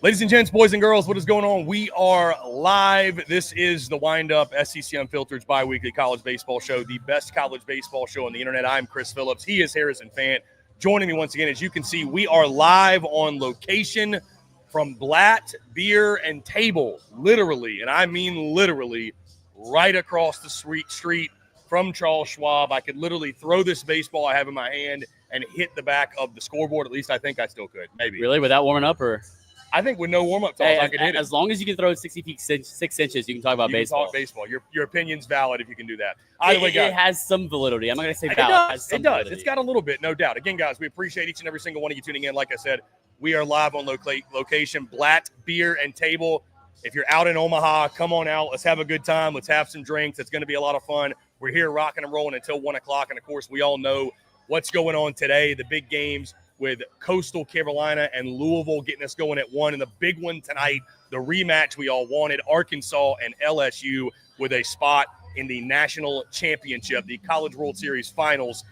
Ladies and gents, boys and girls, what is going on? We are live. This is the Windup SEC Unfiltered's bi-weekly college baseball show, the best college baseball show on the internet. I'm Chris Phillips. He is Harrison Fant. Joining me once again, as you can see, we are live on location from Blatt Beer and Table, literally, and I mean literally, right across the street from Charles Schwab. I could literally throw this baseball I have in my hand and hit the back of the scoreboard. At least I think I still could, maybe. Really? Without warming up, or? I think with no warm-up talks, I could hit it. As long as you can throw it 60 feet, 6 inches, you can talk about baseball. Talk baseball. Your opinion's valid if you can do that. Either way, guys. It has some validity. I'm not going to say valid. It does. It's got a little bit, no doubt. Again, guys, we appreciate each and every single one of you tuning in. Like I said, we are live on location, Blatt Beer and Table. If you're out in Omaha, come on out. Let's have a good time. Let's have some drinks. It's going to be a lot of fun. We're here rocking and rolling until 1 o'clock. And, of course, we all know what's going on today, the big games with Coastal Carolina and Louisville getting us going at 1. And the big one tonight, the rematch we all wanted, Arkansas and LSU with a spot in the national championship, the College World Series Finals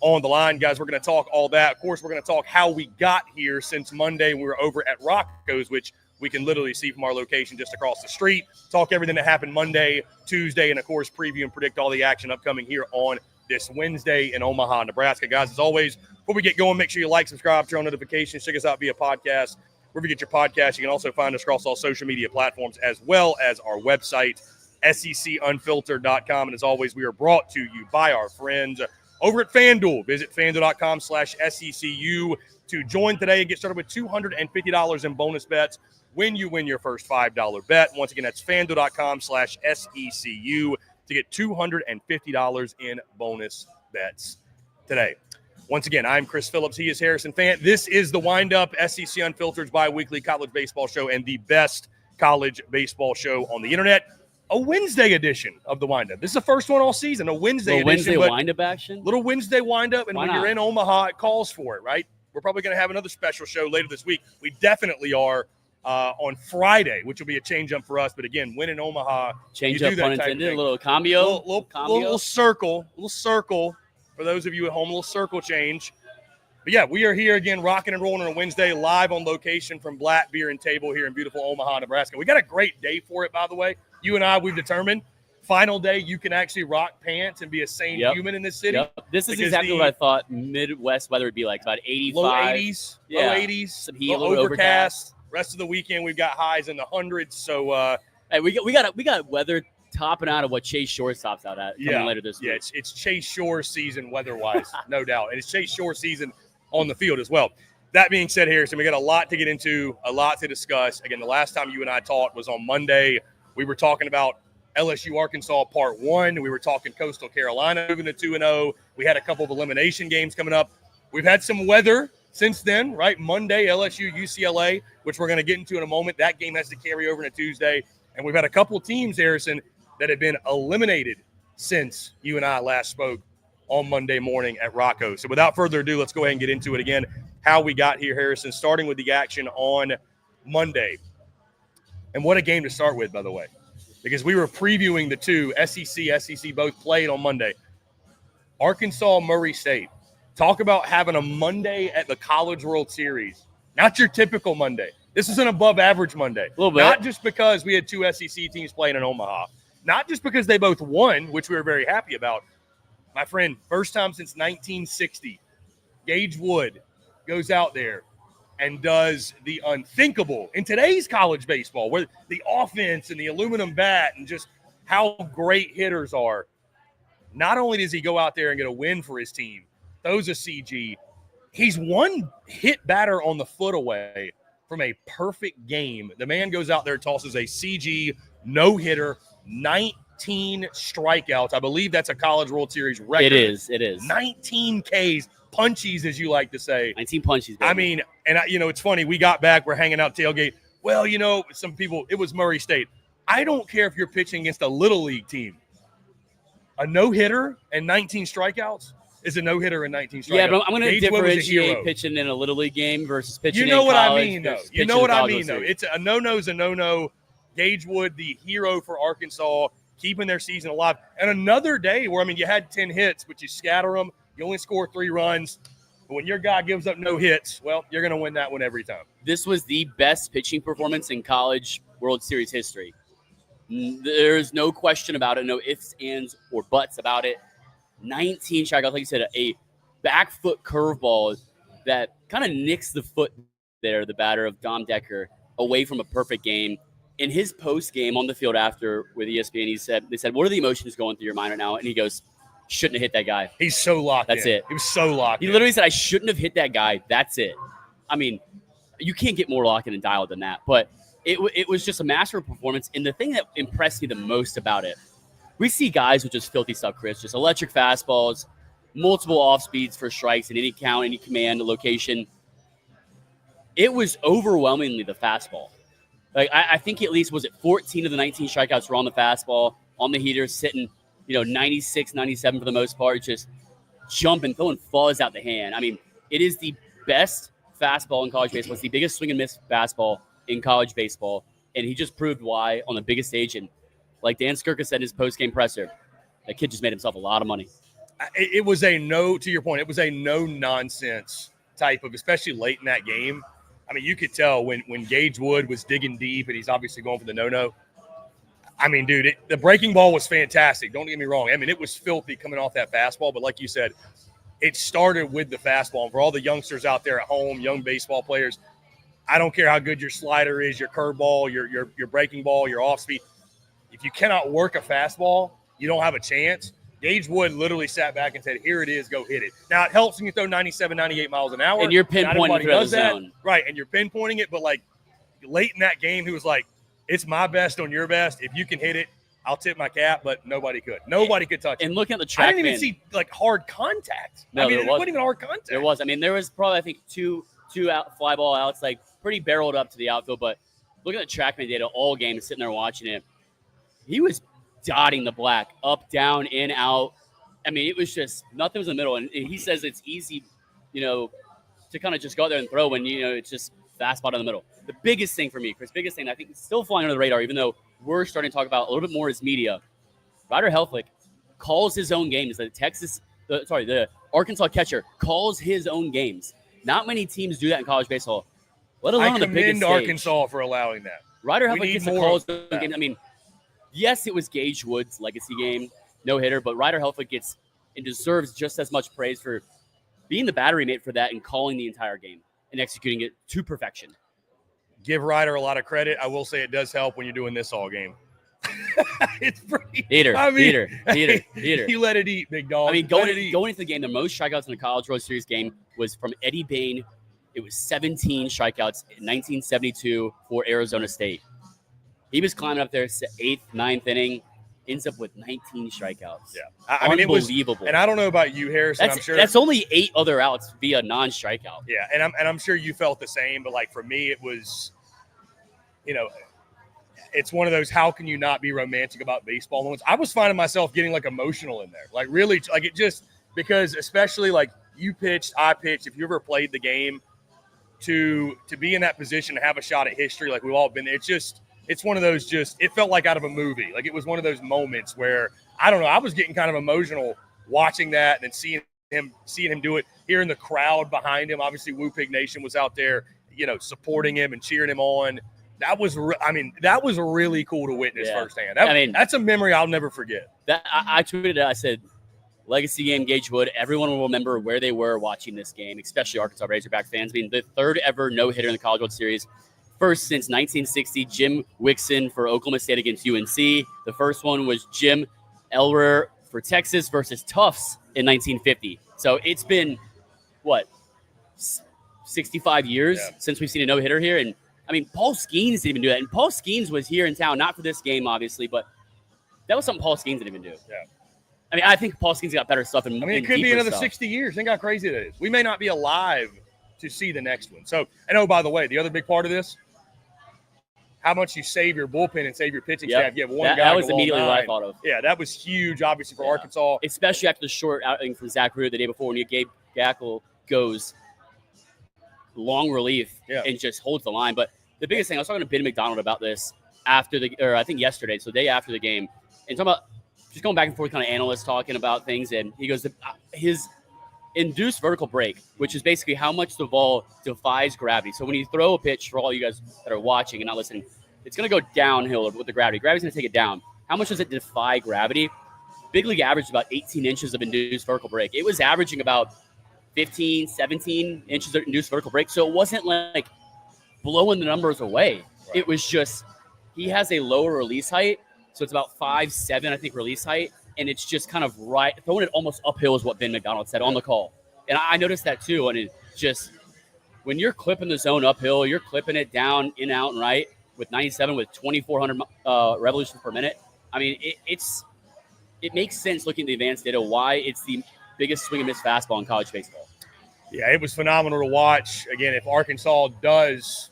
on the line. Guys, we're going to talk all that. Of course, we're going to talk how we got here since Monday. We were over at Rocco's, which we can literally see from our location just across the street. Talk everything that happened Monday, Tuesday, and, of course, preview and predict all the action upcoming here on this Wednesday in Omaha, Nebraska. Guys, as always, before we get going, make sure you like, subscribe, turn on notifications, check us out via podcast. Wherever you get your podcast, you can also find us across all social media platforms as well as our website, secunfiltered.com. And as always, we are brought to you by our friends over at FANDUEL. Visit FANDUEL.com/SECU to join today and get started with $250 in bonus bets when you win your first $5 bet. Once again, that's FANDUEL.com/SECU to get $250 in bonus bets today. Once again, I'm Chris Phillips. He is Harrison Fant. This is the Windup SEC Unfiltered's bi-weekly college baseball show and the best college baseball show on the internet. A Wednesday edition of the Windup. This is the first one all season, a Wednesday edition. Wednesday Windup action? Little Wednesday Windup, and when you're in Omaha, it calls for it, right? We're probably going to have another special show later this week. We definitely are on Friday, which will be a change-up for us. But again, when in Omaha, change-up, pun intended, a little cambio. Little circle for those of you at home, a little circle change. But, yeah, we are here again rocking and rolling on a Wednesday, live on location from Blatt Beer and Table here in beautiful Omaha, Nebraska. We got a great day for it, by the way. You and I, we've determined, final day, you can actually rock pants and be a sane human in this city. Yep. This is exactly what I thought Midwest weather would be like, about 85. Low 80s, some heat, a little overcast. Rest of the weekend, we've got highs in the hundreds. So, hey, we got weather topping out of what Chase Shore tops out at coming later this week. Yeah, it's Chase Shore season weather-wise, no doubt. And it's Chase Shore season on the field as well. That being said, Harrison, we got a lot to get into, a lot to discuss. Again, the last time you and I talked was on Monday. We were talking about LSU Arkansas Part 1. We were talking Coastal Carolina moving to 2-0. We had a couple of elimination games coming up. We've had some weather since then, right? Monday, LSU UCLA, which we're going to get into in a moment. That game has to carry over to Tuesday. And we've had a couple teams, Harrison, that have been eliminated since you and I last spoke on Monday morning at Rocco. So without further ado, let's go ahead and get into it again, how we got here, Harrison, starting with the action on Monday. And what a game to start with, by the way, because we were previewing the two, SEC both played on Monday. Arkansas, Murray State. Talk about having a Monday at the College World Series. Not your typical Monday. This is an above-average Monday. A little bit. Not just because we had two SEC teams playing in Omaha. Not just because they both won, which we were very happy about. My friend, first time since 1960, Gage Wood goes out there and does the unthinkable in today's college baseball, where the offense and the aluminum bat and just how great hitters are. Not only does he go out there and get a win for his team, throws a CG, he's one hit batter on the foot away from a perfect game. The man goes out there, tosses a CG, no-hitter, 19 strikeouts. I believe that's a College World Series record. It is. 19 Ks, punchies, as you like to say. 19 punchies, baby. I mean, and it's funny. We got back. We're hanging out tailgate. Well, some people, it was Murray State. I don't care if you're pitching against a little league team. A no-hitter and 19 strikeouts is a no-hitter and 19 strikeouts. Yeah, but I'm going to differentiate pitching in a little league game versus pitching in college. You know what I mean, though. You know what I mean, though. It's a no-no is a no-no. Gage Wood, the hero for Arkansas, keeping their season alive. And another day where, you had 10 hits, but you scatter them. You only score 3 runs. But when your guy gives up no hits, well, you're going to win that one every time. This was the best pitching performance in college World Series history. There's no question about it, no ifs, ands, or buts about it. 19 strikeouts, like you said, a back foot curveball that kind of nicks the foot there, the batter of Dom Decker, away from a perfect game. In his post game on the field after with ESPN, they said, what are the emotions going through your mind right now? And he goes, shouldn't have hit that guy. He's so locked That's in. it. He was so locked in. He literally said, I shouldn't have hit that guy. That's it. I mean, you can't get more locked in and dialed than that. But it was just a master performance. And the thing that impressed me the most about it, we see guys with just filthy stuff, Chris, just electric fastballs, multiple off speeds for strikes in any count, any command, location. It was overwhelmingly the fastball. Like I think at least, was it 14 of the 19 strikeouts were on the fastball, on the heater, sitting, 96, 97 for the most part, just jumping, throwing fuzz out the hand. I mean, it is the best fastball in college baseball. It's the biggest swing and miss fastball in college baseball, and he just proved why on the biggest stage. And like Dan Skirka said in his post-game presser, that kid just made himself a lot of money. It was to your point, it was a no-nonsense type of, especially late in that game. I mean, you could tell when Gage Wood was digging deep, and he's obviously going for the no-no. I mean, dude, the breaking ball was fantastic. Don't get me wrong. I mean, it was filthy coming off that fastball, but like you said, it started with the fastball. And for all the youngsters out there at home, young baseball players, I don't care how good your slider is, your curveball, your breaking ball, your off speed. If you cannot work a fastball, you don't have a chance. Gage Wood literally sat back and said, here it is, go hit it. Now, it helps when you throw 97, 98 miles an hour. And you're pinpointing through the zone. Right, and you're pinpointing it, but like late in that game, he was like, it's my best on your best. If you can hit it, I'll tip my cap, but nobody could. Nobody could touch it. And looking at the track, I didn't even see like hard contact. No, I mean, it wasn't even hard contact. There was. I mean, there was probably, I think, two fly ball outs, like pretty barreled up to the outfield. But looking at the TrackMan data all game, sitting there watching it, he was dotting the black up, down, in, out. I mean, it was just nothing was in the middle. And he says it's easy, to kind of just go out there and throw when, it's just fastball in the middle. The biggest thing for me, Chris, I think it's still flying under the radar, even though we're starting to talk about a little bit more as media. Ryder Helfrich calls his own games. The Arkansas catcher calls his own games. Not many teams do that in college baseball, let alone on the biggest stage. I commend Arkansas for allowing that. Ryder Helfrich gets to call his own game. I mean, yes, it was Gage Wood's legacy game, no hitter, but Ryder Helfrich gets and deserves just as much praise for being the battery mate for that and calling the entire game and executing it to perfection. Give Ryder a lot of credit. I will say it does help when you're doing this all game. It's pretty. Heater. You let it eat, big dog. I mean, going into the game, the most strikeouts in the College World Series game was from Eddie Bain. It was 17 strikeouts in 1972 for Arizona State. He was climbing up there, 8th, 9th inning, ends up with 19 strikeouts. Yeah, I mean, unbelievable. It was, and I don't know about you, Harrison. I'm sure that's only 8 other outs via non-strikeout. Yeah, and I'm sure you felt the same. But like for me, it was, it's one of those how can you not be romantic about baseball moments. I was finding myself getting like emotional in there, like really, like it just because especially like you pitched, I pitched. If you ever played the game, to be in that position to have a shot at history, like we've all been. It's one of those it felt like out of a movie. Like it was one of those moments where, I don't know, I was getting kind of emotional watching that and then seeing him do it, hearing the crowd behind him. Obviously, Woo Pig Nation was out there, supporting him and cheering him on. That was really cool to witness firsthand. That's a memory I'll never forget. That I tweeted it. I said, legacy game, Gage Wood. Everyone will remember where they were watching this game, especially Arkansas Razorback fans. Being the third ever no-hitter in the College World Series. First since 1960, Jim Wixon for Oklahoma State against UNC. The first one was Jim Elrer for Texas versus Tufts in 1950. So it's been, 65 years since we've seen a no-hitter here. And, I mean, Paul Skeens didn't even do that. And Paul Skeens was here in town, not for this game, obviously, but that was something Paul Skeens didn't even do. Yeah. I mean, I think Paul Skeens got better stuff. It could be another 60 years. Think how crazy that is. We may not be alive to see the next one. So, and by the way, the other big part of this, how much you save your bullpen and save your pitching staff. You have one guy. That was immediately what I thought of. Yeah, that was huge, obviously, for Arkansas. Especially after the short outing from Zach Rude the day before when Gabe Gackle goes long relief and just holds the line. But the biggest thing, I was talking to Ben McDonald about this I think yesterday, so the day after the game, and talking about just going back and forth, kind of analysts talking about things, and he goes, induced vertical break, which is basically how much the ball defies gravity. So when you throw a pitch, for all you guys that are watching and not listening, it's going to go downhill with the gravity. Gravity's going to take it down. How much does it defy gravity? Big League averaged about 18 inches of induced vertical break. It was averaging about 15, 17 inches of induced vertical break. So it wasn't like blowing the numbers away. Right. It was just, he has a lower release height. So it's about 5'7", I think, release height. And it's just kind of throwing it almost uphill is what Ben McDonald said on the call. And I noticed that too. And it just, when you're clipping the zone uphill, you're clipping it down, in, out, and right with 97 with 2,400 revolutions per minute. I mean, it makes sense looking at the advanced data why it's the biggest swing and miss fastball in college baseball. Yeah, it was phenomenal to watch. Again, if Arkansas does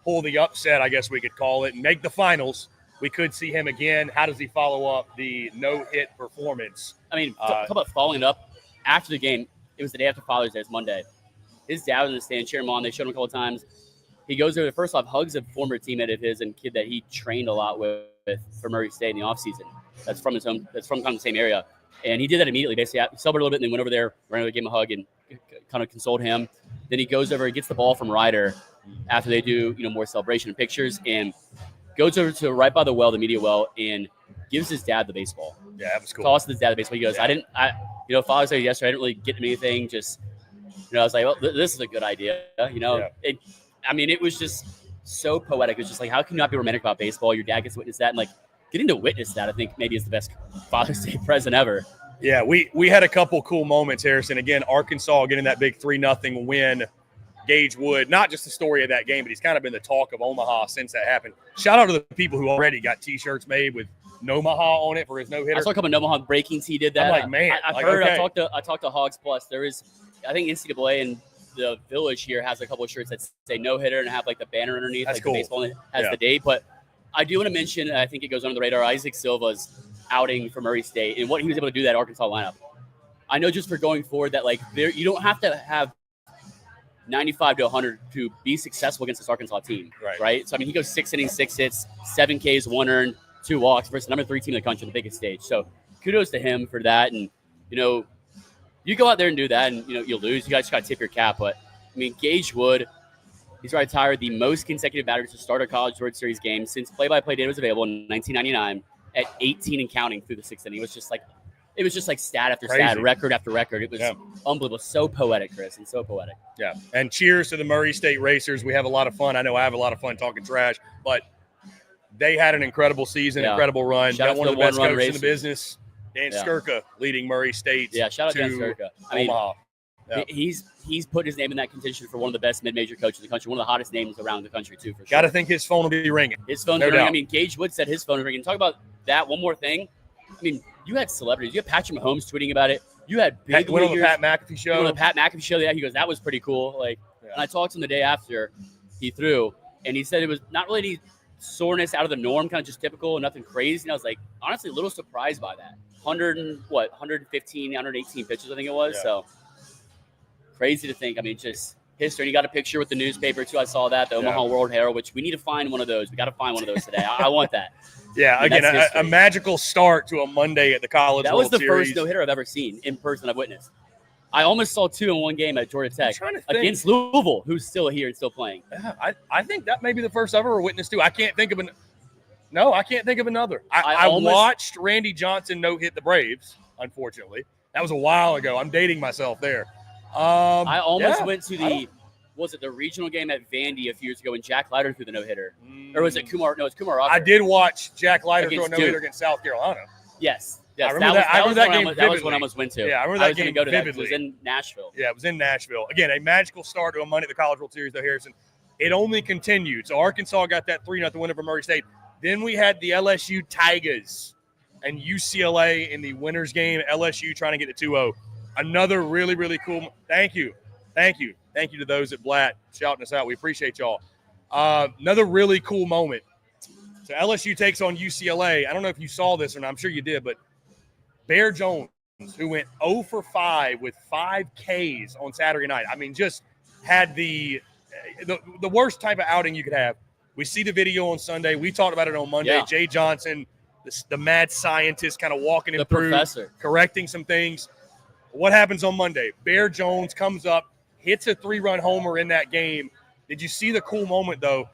pull the upset, I guess we could call it, and make the finals, we could see him again. How does he follow up the no-hit performance? I mean, talk about following up. After the game, it was the day after Father's Day. It's Monday. His dad was in the stand cheering him on. They showed him a couple of times. He goes over. First off, hugs a former teammate of his and kid that he trained a lot with for Murray State in the offseason. That's from his home. That's from kind of the same area. And he did that immediately. Basically, he celebrated a little bit and then went over there, ran over, gave him a hug, and kind of consoled him. Then he goes over, gets the ball from Ryder after they do, more celebration and pictures, and goes over to right by the well, the media well, and gives his dad the baseball. Yeah, that was cool. Tosses his dad the baseball. He goes, Father's Day yesterday, I didn't really get anything. Just, I was like, well, this is a good idea. It was just so poetic. It was just like, how can you not be romantic about baseball? Your dad gets to witness that. And, getting to witness that, I think maybe is the best Father's Day present ever. Yeah, we had a couple cool moments, Harrison. Again, Arkansas getting that big 3-0 win. Gage Wood, not just the story of that game, but he's kind of been the talk of Omaha since that happened. Shout out to the people who already got T-shirts made with Omaha on it for his no-hitter. I saw a couple of Omaha breakings. He did that. I'm like, man. I've heard. Okay. I talked to Hawgs Plus. There is, I think NCAA and the Village here has a couple of shirts that say no-hitter and have the banner underneath. That's cool. The baseball has the date. But I do want to mention, I think it goes under the radar, Isaac Silva's outing for Murray State and what he was able to do that Arkansas lineup. I know just for going forward that you don't have to have 95 to 100 to be successful against this Arkansas team, right? So, he goes 6 innings, 6 hits, 7 Ks, 1 earned, 2 walks versus the number 3 team in the country on the biggest stage. So, kudos to him for that. And, you go out there and do that and, you lose. You guys got to tip your cap. But, Gage Wood, he's retired the most consecutive batters to start a College World Series game since play-by-play data was available in 1999 at 18 and counting through the 6th inning. It was just stat after stat, record after record. It was unbelievable. So poetic, Chris, and so poetic. Yeah. And cheers to the Murray State Racers. We have a lot of fun. I know I have a lot of fun talking trash, but they had an incredible season, incredible run. Shout out one to of the best coaches racers in the business. Dan Skirka leading Murray State. Yeah, shout out to Dan Skirka. Omaha. He's put his name in that contention for one of the best mid-major coaches in the country, one of the hottest names around the country, too, for sure. Got to think his phone will be ringing. His phone's ringing. Gage Wood said his phone was ringing. Talk about that. One more thing. You had celebrities. You had Patrick Mahomes tweeting about it. You had big went on the Pat McAfee show. On the Pat McAfee show. Yeah, he goes, that was pretty cool. And I talked to him the day after he threw, and he said it was not really any soreness out of the norm, kind of just typical and nothing crazy. And I was like, honestly, a little surprised by that. 115, 118 pitches, I think it was. Yeah. So crazy to think. Just history. And you got a picture with the newspaper too. I saw that, the Omaha World Herald, which we need to find one of those. We got to find one of those today. I want that. Yeah, again, a magical start to a Monday at the College World Series. That was the first no-hitter I've ever seen in person I've witnessed. I almost saw 2 in one game at Georgia Tech against Louisville, who's still here and still playing. Yeah, I think that may be the first I've ever witnessed too. I can't think of another. I watched Randy Johnson no-hit the Braves, unfortunately. That was a while ago. I'm dating myself there. I almost went to the regional game at Vandy a few years ago when Jack Leiter threw the no-hitter? Or was it Kumar? No, it's Kumar Rocker. I did watch Jack Leiter throw a no-hitter against South Carolina. Yes. I remember that game vividly. That was when I almost went to. Yeah, I remember that game vividly. It was in Nashville. Yeah, it was in Nashville. Again, a magical start to a Monday at the College World Series, though, Harrison. It only continued. So Arkansas got that 3-0 win over Murray State. Then we had the LSU Tigahs and UCLA in the winners game. LSU trying to get the 2-0. Another really, really cool. Thank you to those at Blatt shouting us out. We appreciate y'all. Another really cool moment. So LSU takes on UCLA. I don't know if you saw this or not. I'm sure you did, but Bear Jones, who went 0 for 5 with 5 Ks on Saturday night. Just had the worst type of outing you could have. We see the video on Sunday. We talked about it on Monday. Yeah. Jay Johnson, the mad scientist, kind of walking him through, professor, correcting some things. What happens on Monday? Bear Jones comes up, hits a 3-run homer in that game. Did you see the cool moment, though?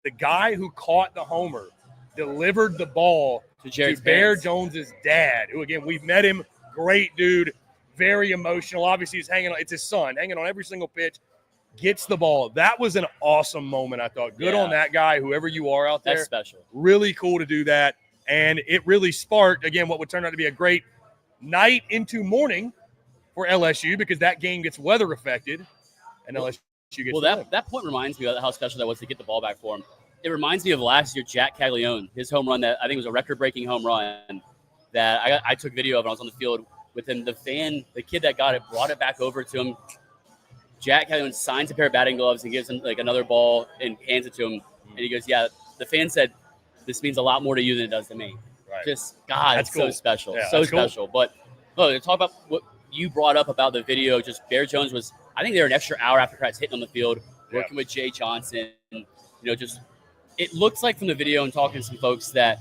The guy who caught the homer delivered the ball to Bear Jones's dad, who, again, we've met him. Great dude, very emotional. Obviously, he's hanging on. It's his son, hanging on every single pitch. Gets the ball. That was an awesome moment, I thought. Good on that guy, whoever you are out there. That's special. Really cool to do that. And it really sparked, again, what would turn out to be a great night into morning for LSU, because that game gets weather affected, and LSU gets that point reminds me of how special that was to get the ball back for him. It reminds me of last year, Jack Caglione, his home run that I think was a record-breaking home run that I took video of when I was on the field with him. The kid that got it, brought it back over to him. Jack Caglione signs a pair of batting gloves and gives him like another ball and hands it to him. And he goes, yeah, the fan said, this means a lot more to you than it does to me. Right. Just, God, that's it's cool. so special. Yeah, so special. Cool. But look, to talk about what you brought up about the video, just Bear Jones was, I think they were an extra hour after practice hitting on the field, working with Jay Johnson. Just it looks like from the video and talking to some folks that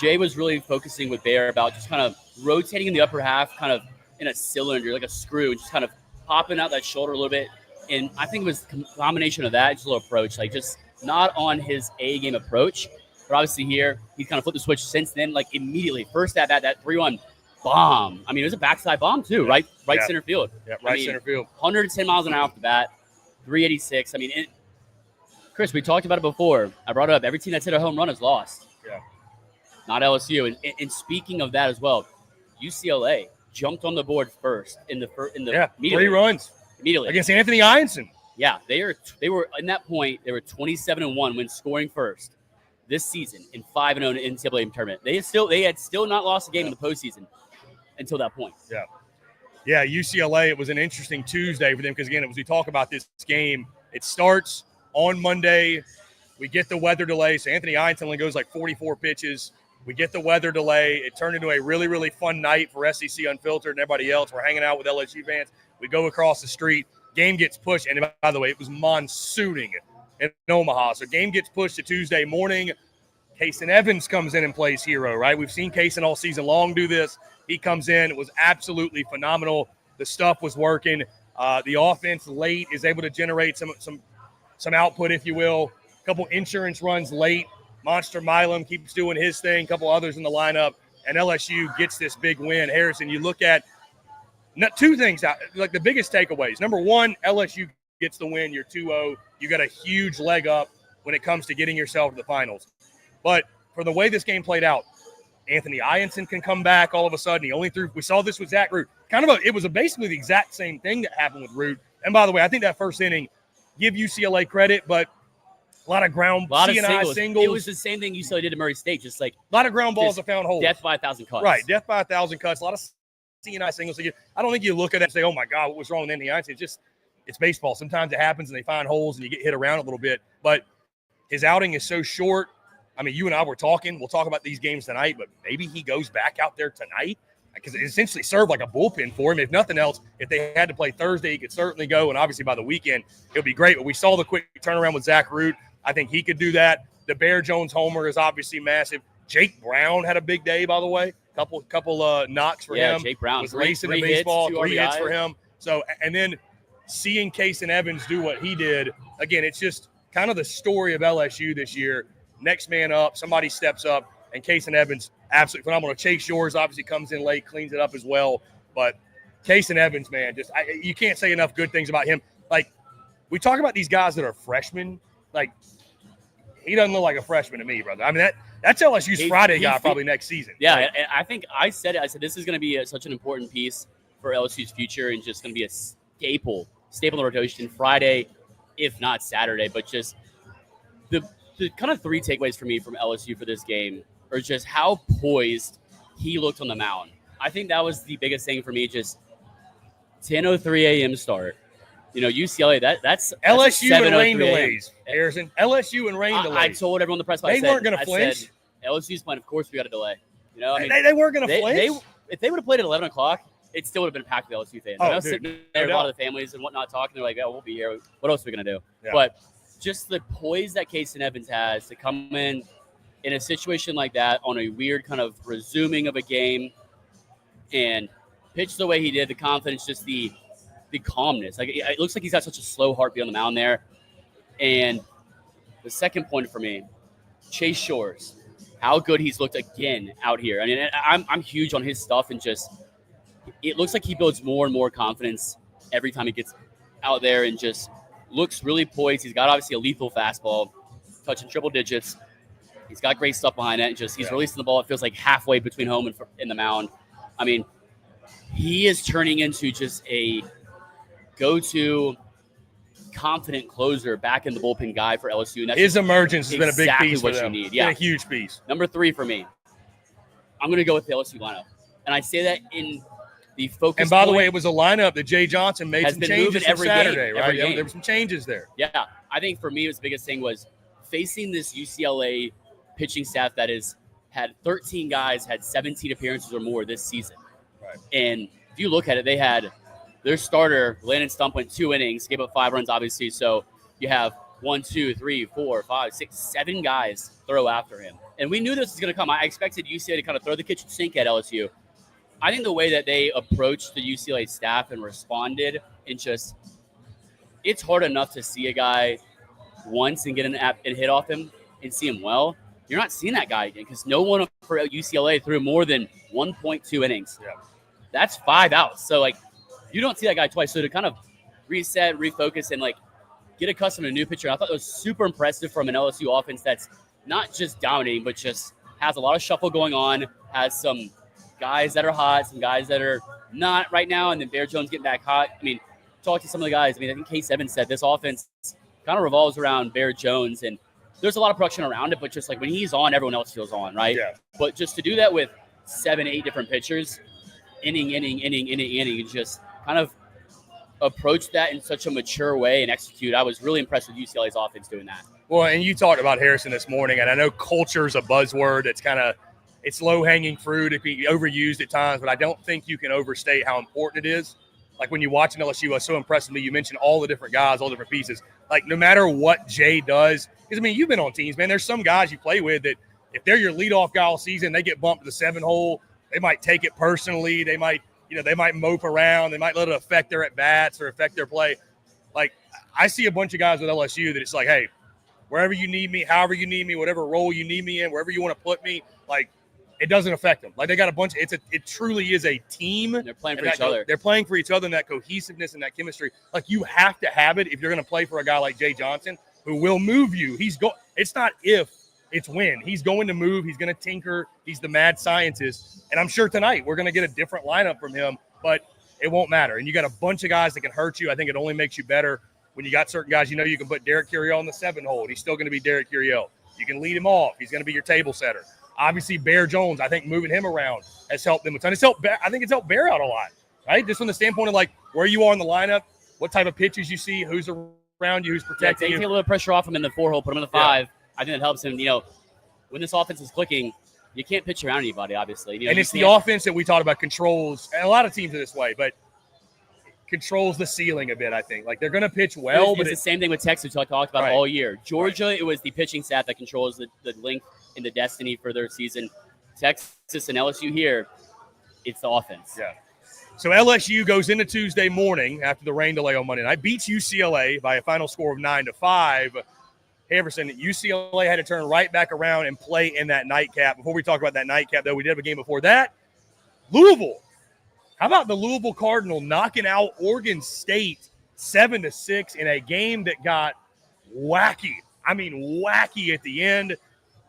Jay was really focusing with Bear about just kind of rotating in the upper half, kind of in a cylinder, like a screw, and just kind of popping out that shoulder a little bit. And I think it was a combination of that, just a little approach, like just not on his A-game approach. But obviously here, he's kind of flipped the switch since then, like immediately. First at bat, that 3-1 bomb. I mean, it was a backside bomb too, right center field. Yeah, center field. 110 miles an hour off the bat, 386. I mean, Chris, we talked about it before. I brought it up. Every team that's hit a home run has lost. Yeah. Not LSU. And speaking of that as well, UCLA jumped on the board first in the 3 runs immediately against Anthony Ianson. Yeah, they were in that point. They were 27-1 when scoring first this season and 5-0 in the NCAA tournament. They had still not lost a game in the postseason until that point. Yeah, UCLA. It was an interesting Tuesday for them because again, as we talk about this game, it starts on Monday. We get the weather delay, so Anthony Ianson only goes like 44 pitches. We get the weather delay. It turned into a really, really fun night for SEC Unfiltered and everybody else. We're hanging out with LSU fans. We go across the street. Game gets pushed. And by the way, it was monsooning in Omaha. So game gets pushed to Tuesday morning. Kason Evans comes in and plays hero, right? We've seen Kason all season long do this. He comes in. It was absolutely phenomenal. The stuff was working. The offense late is able to generate some output, if you will. A couple insurance runs late. Monster Milam keeps doing his thing. A couple others in the lineup. And LSU gets this big win. Harrison, you look at two things, like the biggest takeaways. Number one, LSU gets the win. You're 2-0. You got a huge leg up when it comes to getting yourself to the finals. But for the way this game played out, Anthony Ianson can come back all of a sudden. He only threw – we saw this with Zach Root. It was basically the exact same thing that happened with Root. And by the way, I think that first inning, give UCLA credit, but a lot of ground, singles. It was the same thing UCLA did to Murray State, just like a lot of ground balls that found holes. Death by 1,000 cuts. Right, death by 1,000 cuts. A lot of C&I singles. So I don't think you look at that and say, oh, my God, what was wrong with Anthony Ianson? It's baseball. Sometimes it happens and they find holes and you get hit around a little bit. But his outing is so short. I mean, you and I were talking. We'll talk about these games tonight, but maybe he goes back out there tonight because it essentially served like a bullpen for him. If nothing else, if they had to play Thursday, he could certainly go. And obviously by the weekend, it'll be great. But we saw the quick turnaround with Zach Root. I think he could do that. The Bear Jones homer is obviously massive. Jake Brown had a big day, by the way. Couple knocks for him. Yeah, Jake Brown was racing the baseball. 3 hits for RBIs. him. So, and then seeing Kason Evans do what he did, again, it's just kind of the story of LSU this year. Next man up, somebody steps up, and Kason Evans, absolutely phenomenal. Chase Shores obviously comes in late, cleans it up as well. But Kason Evans, man, you can't say enough good things about him. Like, we talk about these guys that are freshmen. Like, he doesn't look like a freshman to me, brother. I mean, that's LSU's Friday guy probably next season. Yeah, right? and I think I said it. I said this is going to be such an important piece for LSU's future and just going to be a staple in the rotation Friday, if not Saturday. But just the kind of 3 takeaways for me from LSU for this game are just how poised he looked on the mound. I think that was the biggest thing for me, just 10:03 a.m. start. UCLA, that's LSU and rain 7:03 delays, Harrison. LSU and rain delays. I told everyone the press they weren't going to flinch. LSU's playing, of course we got a delay. They weren't going to flinch. If they would have played at 11 o'clock, it still would have been packed with LSU fans. I was sitting there, a lot of the families and whatnot talking. They're like, "Oh, we'll be here. What else are we going to do?" Yeah. But just the poise that Kason Evans has to come in a situation like that on a weird kind of resuming of a game and pitch the way he did, the confidence, just the calmness. Like it looks like he's got such a slow heartbeat on the mound there. And the second point for me, Chase Shores, how good he's looked again out here. I mean, I'm huge on his stuff, and just it looks like he builds more and more confidence every time he gets out there, and just looks really poised. He's got obviously a lethal fastball, touching triple digits. He's got great stuff behind it. Just he's releasing the ball. It feels like halfway between home and in the mound. I mean, he is turning into just a go-to confident closer back in the bullpen guy for LSU. And his emergence has been a big piece for what them. you need. Yeah, a huge piece. Number 3 for me. I'm going to go with the LSU lineup, and I say that in the focus. And by the way, it was a lineup that Jay Johnson made some changes every Saturday, game, right? Game. There were some changes there. Yeah, I think for me, the biggest thing was facing this UCLA pitching staff that has had 13 guys had 17 appearances or more this season. Right. And if you look at it, they had their starter, Landon Stump, went 2 innings, gave up 5 runs, obviously. So you have 1, 2, 3, 4, 5, 6, 7 guys throw after him. And we knew this was going to come. I expected UCLA to kind of throw the kitchen sink at LSU. I think the way that they approached the UCLA staff and responded, and just, it's hard enough to see a guy once and get an hit off him and see him well. You're not seeing that guy again because no one for UCLA threw more than 1.2 innings. Yeah. That's 5 outs. So, like, you don't see that guy twice. So to kind of reset, refocus, and, like, get accustomed to a new pitcher, I thought it was super impressive from an LSU offense that's not just dominating, but just has a lot of shuffle going on, has some guys that are hot, some guys that are not right now, and then Bear Jones getting back hot. I mean, talk to some of the guys. I mean, I think K7 said this offense kind of revolves around Bear Jones, and there's a lot of production around it, but just like when he's on, everyone else feels on, right? Yeah. But just to do that with 7, 8 different pitchers, inning, and just kind of approach that in such a mature way and execute. I was really impressed with UCLA's offense doing that. Well, and you talked about Harrison this morning, and I know culture is a buzzword. It's low-hanging fruit. It can be overused at times, but I don't think you can overstate how important it is. Like when you watch an LSU, it was so impressive to me. You mentioned all the different guys, all the different pieces. Like no matter what Jay does, because, I mean, you've been on teams, man. There's some guys you play with that if they're your leadoff guy all season, they get bumped to the 7-hole. They might take it personally. They might mope around. They might let it affect their at-bats or affect their play. Like I see a bunch of guys with LSU that it's like, hey, wherever you need me, however you need me, whatever role you need me in, wherever you want to put me, like it doesn't affect them. Like they got a bunch. It truly is a team. They're playing for each other. They're playing for each other, and that cohesiveness and that chemistry. Like you have to have it if you're going to play for a guy like Jay Johnson, who will move you. It's not if, it's when. He's going to move. He's going to tinker. He's the mad scientist. And I'm sure tonight we're going to get a different lineup from him, but it won't matter. And you got a bunch of guys that can hurt you. I think it only makes you better when you got certain guys. You know, you can put Derek Curiel in the 7-hole. He's still going to be Derek Curiel. You can lead him off. He's going to be your table setter. Obviously, Bear Jones, I think moving him around has helped them a ton. I think it's helped Bear out a lot, right? Just from the standpoint of like where you are in the lineup, what type of pitches you see, who's around you, who's protecting you. Take a little bit of pressure off him in the 4-hole, put him in the 5. I think that helps him. You know, when this offense is clicking, you can't pitch around anybody, obviously. You know, and it's the offense that we talked about controls, and a lot of teams are this way, but controls the ceiling a bit, I think. Like, they're going to pitch well. It's the same thing with Texas, we talked about all year. Georgia, it was the pitching staff that controls the length and the destiny for their season. Texas and LSU here, it's the offense. Yeah. So LSU goes into Tuesday morning after the rain delay on Monday night, beats UCLA by a final score of 9-5. Harrison, UCLA had to turn right back around and play in that nightcap. Before we talk about that nightcap, though, we did have a game before that. Louisville. How about the Louisville Cardinal knocking out Oregon State 7-6 in a game that got wacky? I mean, wacky at the end.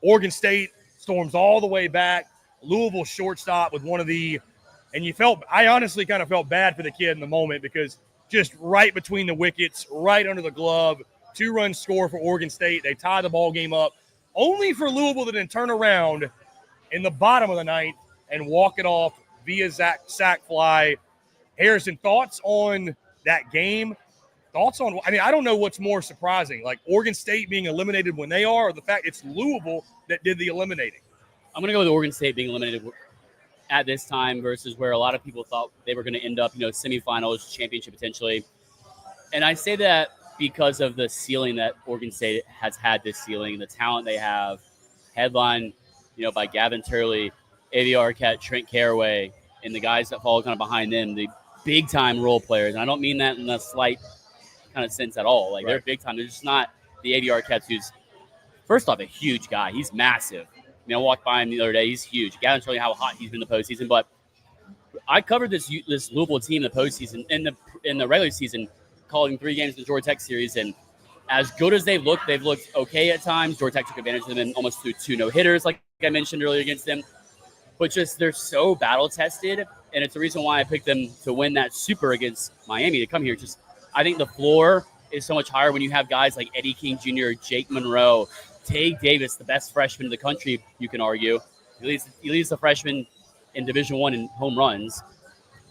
Oregon State storms all the way back. Louisville shortstop with one of the – and I honestly kind of felt bad for the kid in the moment because just right between the wickets, right under the glove, 2-run score for Oregon State. They tie the ball game up, only for Louisville to then turn around in the bottom of the ninth and walk it off via sack fly. Harrison, thoughts on that game? I don't know what's more surprising, like Oregon State being eliminated when they are, or the fact it's Louisville that did the eliminating. I'm going to go with Oregon State being eliminated at this time versus where a lot of people thought they were going to end up, semifinals, championship potentially. And I say that because of the ceiling that Oregon State has had this ceiling, the talent they have, headline, by Gavin Turley, A.V. Arquette, Trent Caraway, and the guys that follow kind of behind them, the big time role players. And I don't mean that in a slight kind of sense at all. Like, they're big time. They're just not the ADR Arquette, who's first off a huge guy. He's massive. I mean, I walked by him the other day. He's huge. Gavin showing how hot he's been in the postseason. But I covered this Louisville team in the postseason, in the regular season, calling 3 games in the Georgia Tech series. And as good as they've looked okay at times. Georgia Tech took advantage of them and almost threw 2 no-hitters, like I mentioned earlier, against them. But just they're so battle-tested, and it's the reason why I picked them to win that super against Miami to come here. Just I think the floor is so much higher when you have guys like Eddie King Jr., Jake Monroe, Tay Davis, the best freshman in the country, you can argue. He leads the freshman in Division I in home runs.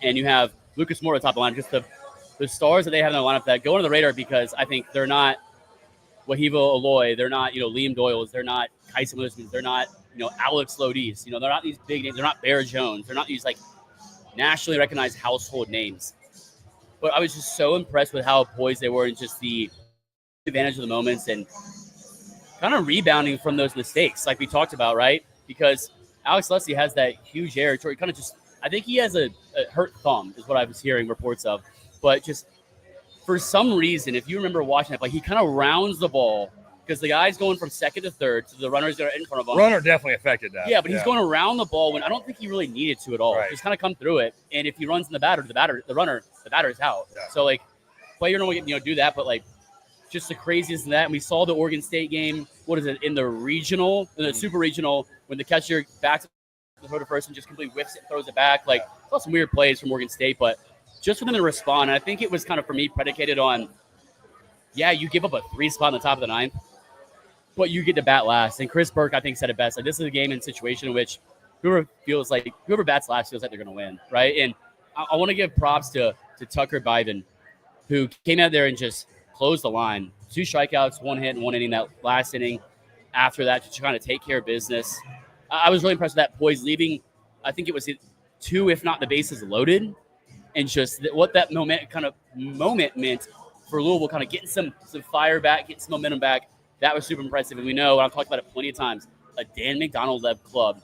And you have Lucas Moore at the top of the line. Just the stars that they have in their lineup that go under the radar because I think they're not Wahivo Aloy. They're not, Liam Doyles. They're not Kyson Witherspoon. They're not, Alex Lodis. They're not these big names. They're not Bear Jones. They're not these, nationally recognized household names. But I was just so impressed with how poised they were and just the advantage of the moments and kind of rebounding from those mistakes like we talked about, right? Because Alex Leslie has that huge air. Kind of just, I think he has a hurt thumb is what I was hearing reports of. But just for some reason, if you remember watching it, he kind of rounds the ball because the guy's going from second to third, so the runners are in front of him. Runner definitely affected that. Yeah, but he's going around the ball when I don't think he really needed to at all. Right. Just kind of come through it, and if he runs in the batter, the batter's out. Yeah. So player don't do that, but just the craziest of that. And we saw the Oregon State game. What is it in the regional, in the super regional, when the catcher backs the throw to first and just completely whiffs it, and throws it back. Saw some weird plays from Oregon State, but just for them to respond, and I think it was kind of for me predicated on, you give up a 3 spot in the top of the 9th, but you get to bat last. And Chris Burke, I think, said it best. This is a game and situation in which whoever bats last feels like they're going to win, right? And I want to give props to Tucker Biden, who came out there and just closed the line. 2 strikeouts, 1 hit, and 1 inning that last inning. After that, just trying to take care of business. I was really impressed with that poise, leaving, I think it was 2, if not the bases loaded, and just what that moment meant for Louisville, kind of getting some fire back, getting some momentum back. That was super impressive. And we know, and I've talked about it plenty of times, a Dan McDonald-led club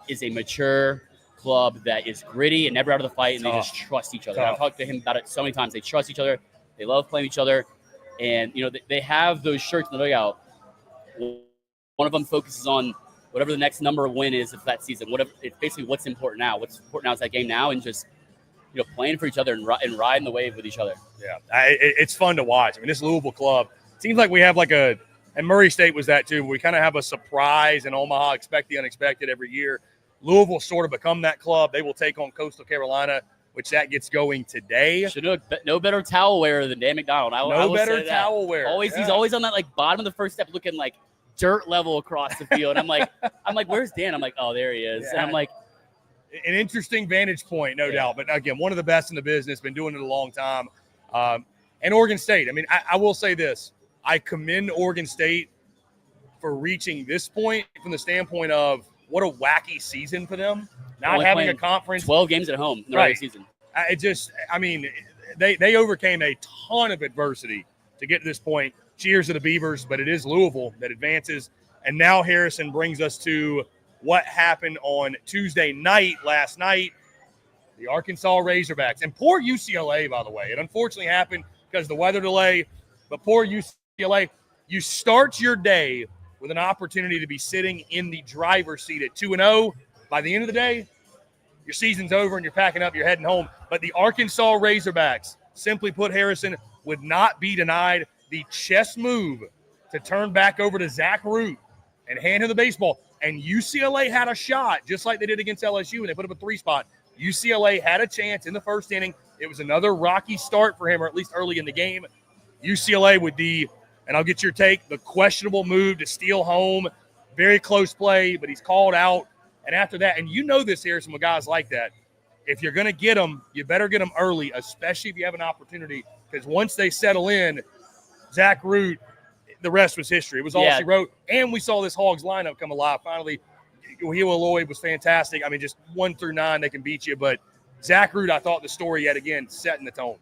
is a mature club that is gritty and never out of the fight, and they just trust each other. I've talked to him about it so many times. They trust each other. They love playing each other. And, they have those shirts in the dugout. One of them focuses on whatever the next number of win is of that season. It's basically what's important now. What's important now is that game now, and just playing for each other and riding the wave with each other. Yeah, it's fun to watch. I mean, this Louisville club seems like we have and Murray State was that too. We kind of have a surprise in Omaha, expect the unexpected every year. Louisville sort of become that club. They will take on Coastal Carolina, which that gets going today. Should know no better towel wearer than Dan McDonald. No better towel wearer. He's always on that bottom of the first step, looking dirt level across the field. I'm like, where's Dan? I'm like, oh, there he is. Yeah. And I'm like, an interesting vantage point, no doubt. But again, one of the best in the business, been doing it a long time. And Oregon State, I mean, I will say this. I commend Oregon State for reaching this point from the standpoint of what a wacky season for them. Not having a conference. 12 games at home in the regular season. They overcame a ton of adversity to get to this point. Cheers to the Beavers, but it is Louisville that advances. And now Harrison brings us to what happened on Tuesday night, last night, the Arkansas Razorbacks. And poor UCLA, by the way. It unfortunately happened because of the weather delay, but poor UCLA. You start your day with an opportunity to be sitting in the driver's seat at 2-0. By the end of the day, your season's over and you're packing up, you're heading home. But the Arkansas Razorbacks, simply put, Harrison, would not be denied the chess move to turn back over to Zach Root and hand him the baseball. And UCLA had a shot, just like they did against LSU, and they put up a 3 spot. UCLA had a chance in the first inning. It was another rocky start for him, or at least early in the game. UCLA with and I'll get your take, the questionable move to steal home. Very close play, but he's called out. And after that, and this, Harrison, with guys like that, if you're going to get them, you better get them early, especially if you have an opportunity, because once they settle in, Zach Root, the rest was history. It was all she wrote. And we saw this Hawgs lineup come alive. Finally, Wahivo Aloy was fantastic. I mean, just 1 through 9, they can beat you. But Zach Root, I thought the story yet again, setting the tone.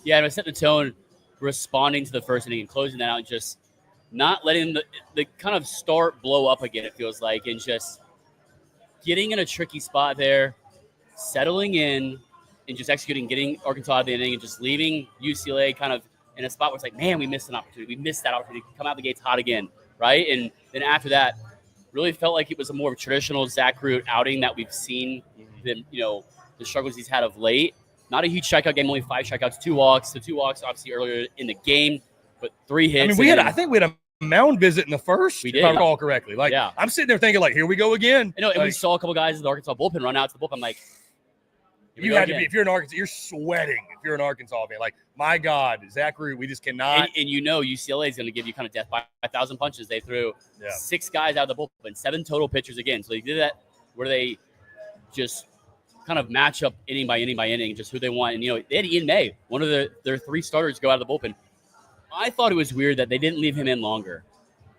Yeah, and I set the tone, responding to the first inning and closing that out, and just not letting the kind of start blow up again, it feels like, and just getting in a tricky spot there. settling in and just executing, getting Arkansas out of the inning and just leaving UCLA kind of in a spot where it's like, man, we missed an opportunity. We missed that opportunity to come out the gates hot again, right? And then after that, really felt like it was a more traditional Zach Root outing that we've seen the struggles he's had of late. Not a huge strikeout game, only 5 strikeouts, 2 walks. The 2 walks obviously earlier in the game, but 3 hits. I mean, I think we had a mound visit in the first, we did. if I recall correctly. Like, I'm sitting there thinking, like, here we go again. And we saw a couple guys in the Arkansas bullpen run out to the bullpen. I'm like, you had to be, if you're in Arkansas, you're sweating if you're an Arkansas fan. Like, my God, Zach Root, we just cannot. And UCLA is going to give you kind of death by 1,000 punches. They threw 6 guys out of the bullpen, 7 total pitchers again. So they did that where they just kind of match up inning by inning by inning, just who they want. And, they had Ian May, one of their 3 starters, go out of the bullpen. I thought it was weird that they didn't leave him in longer.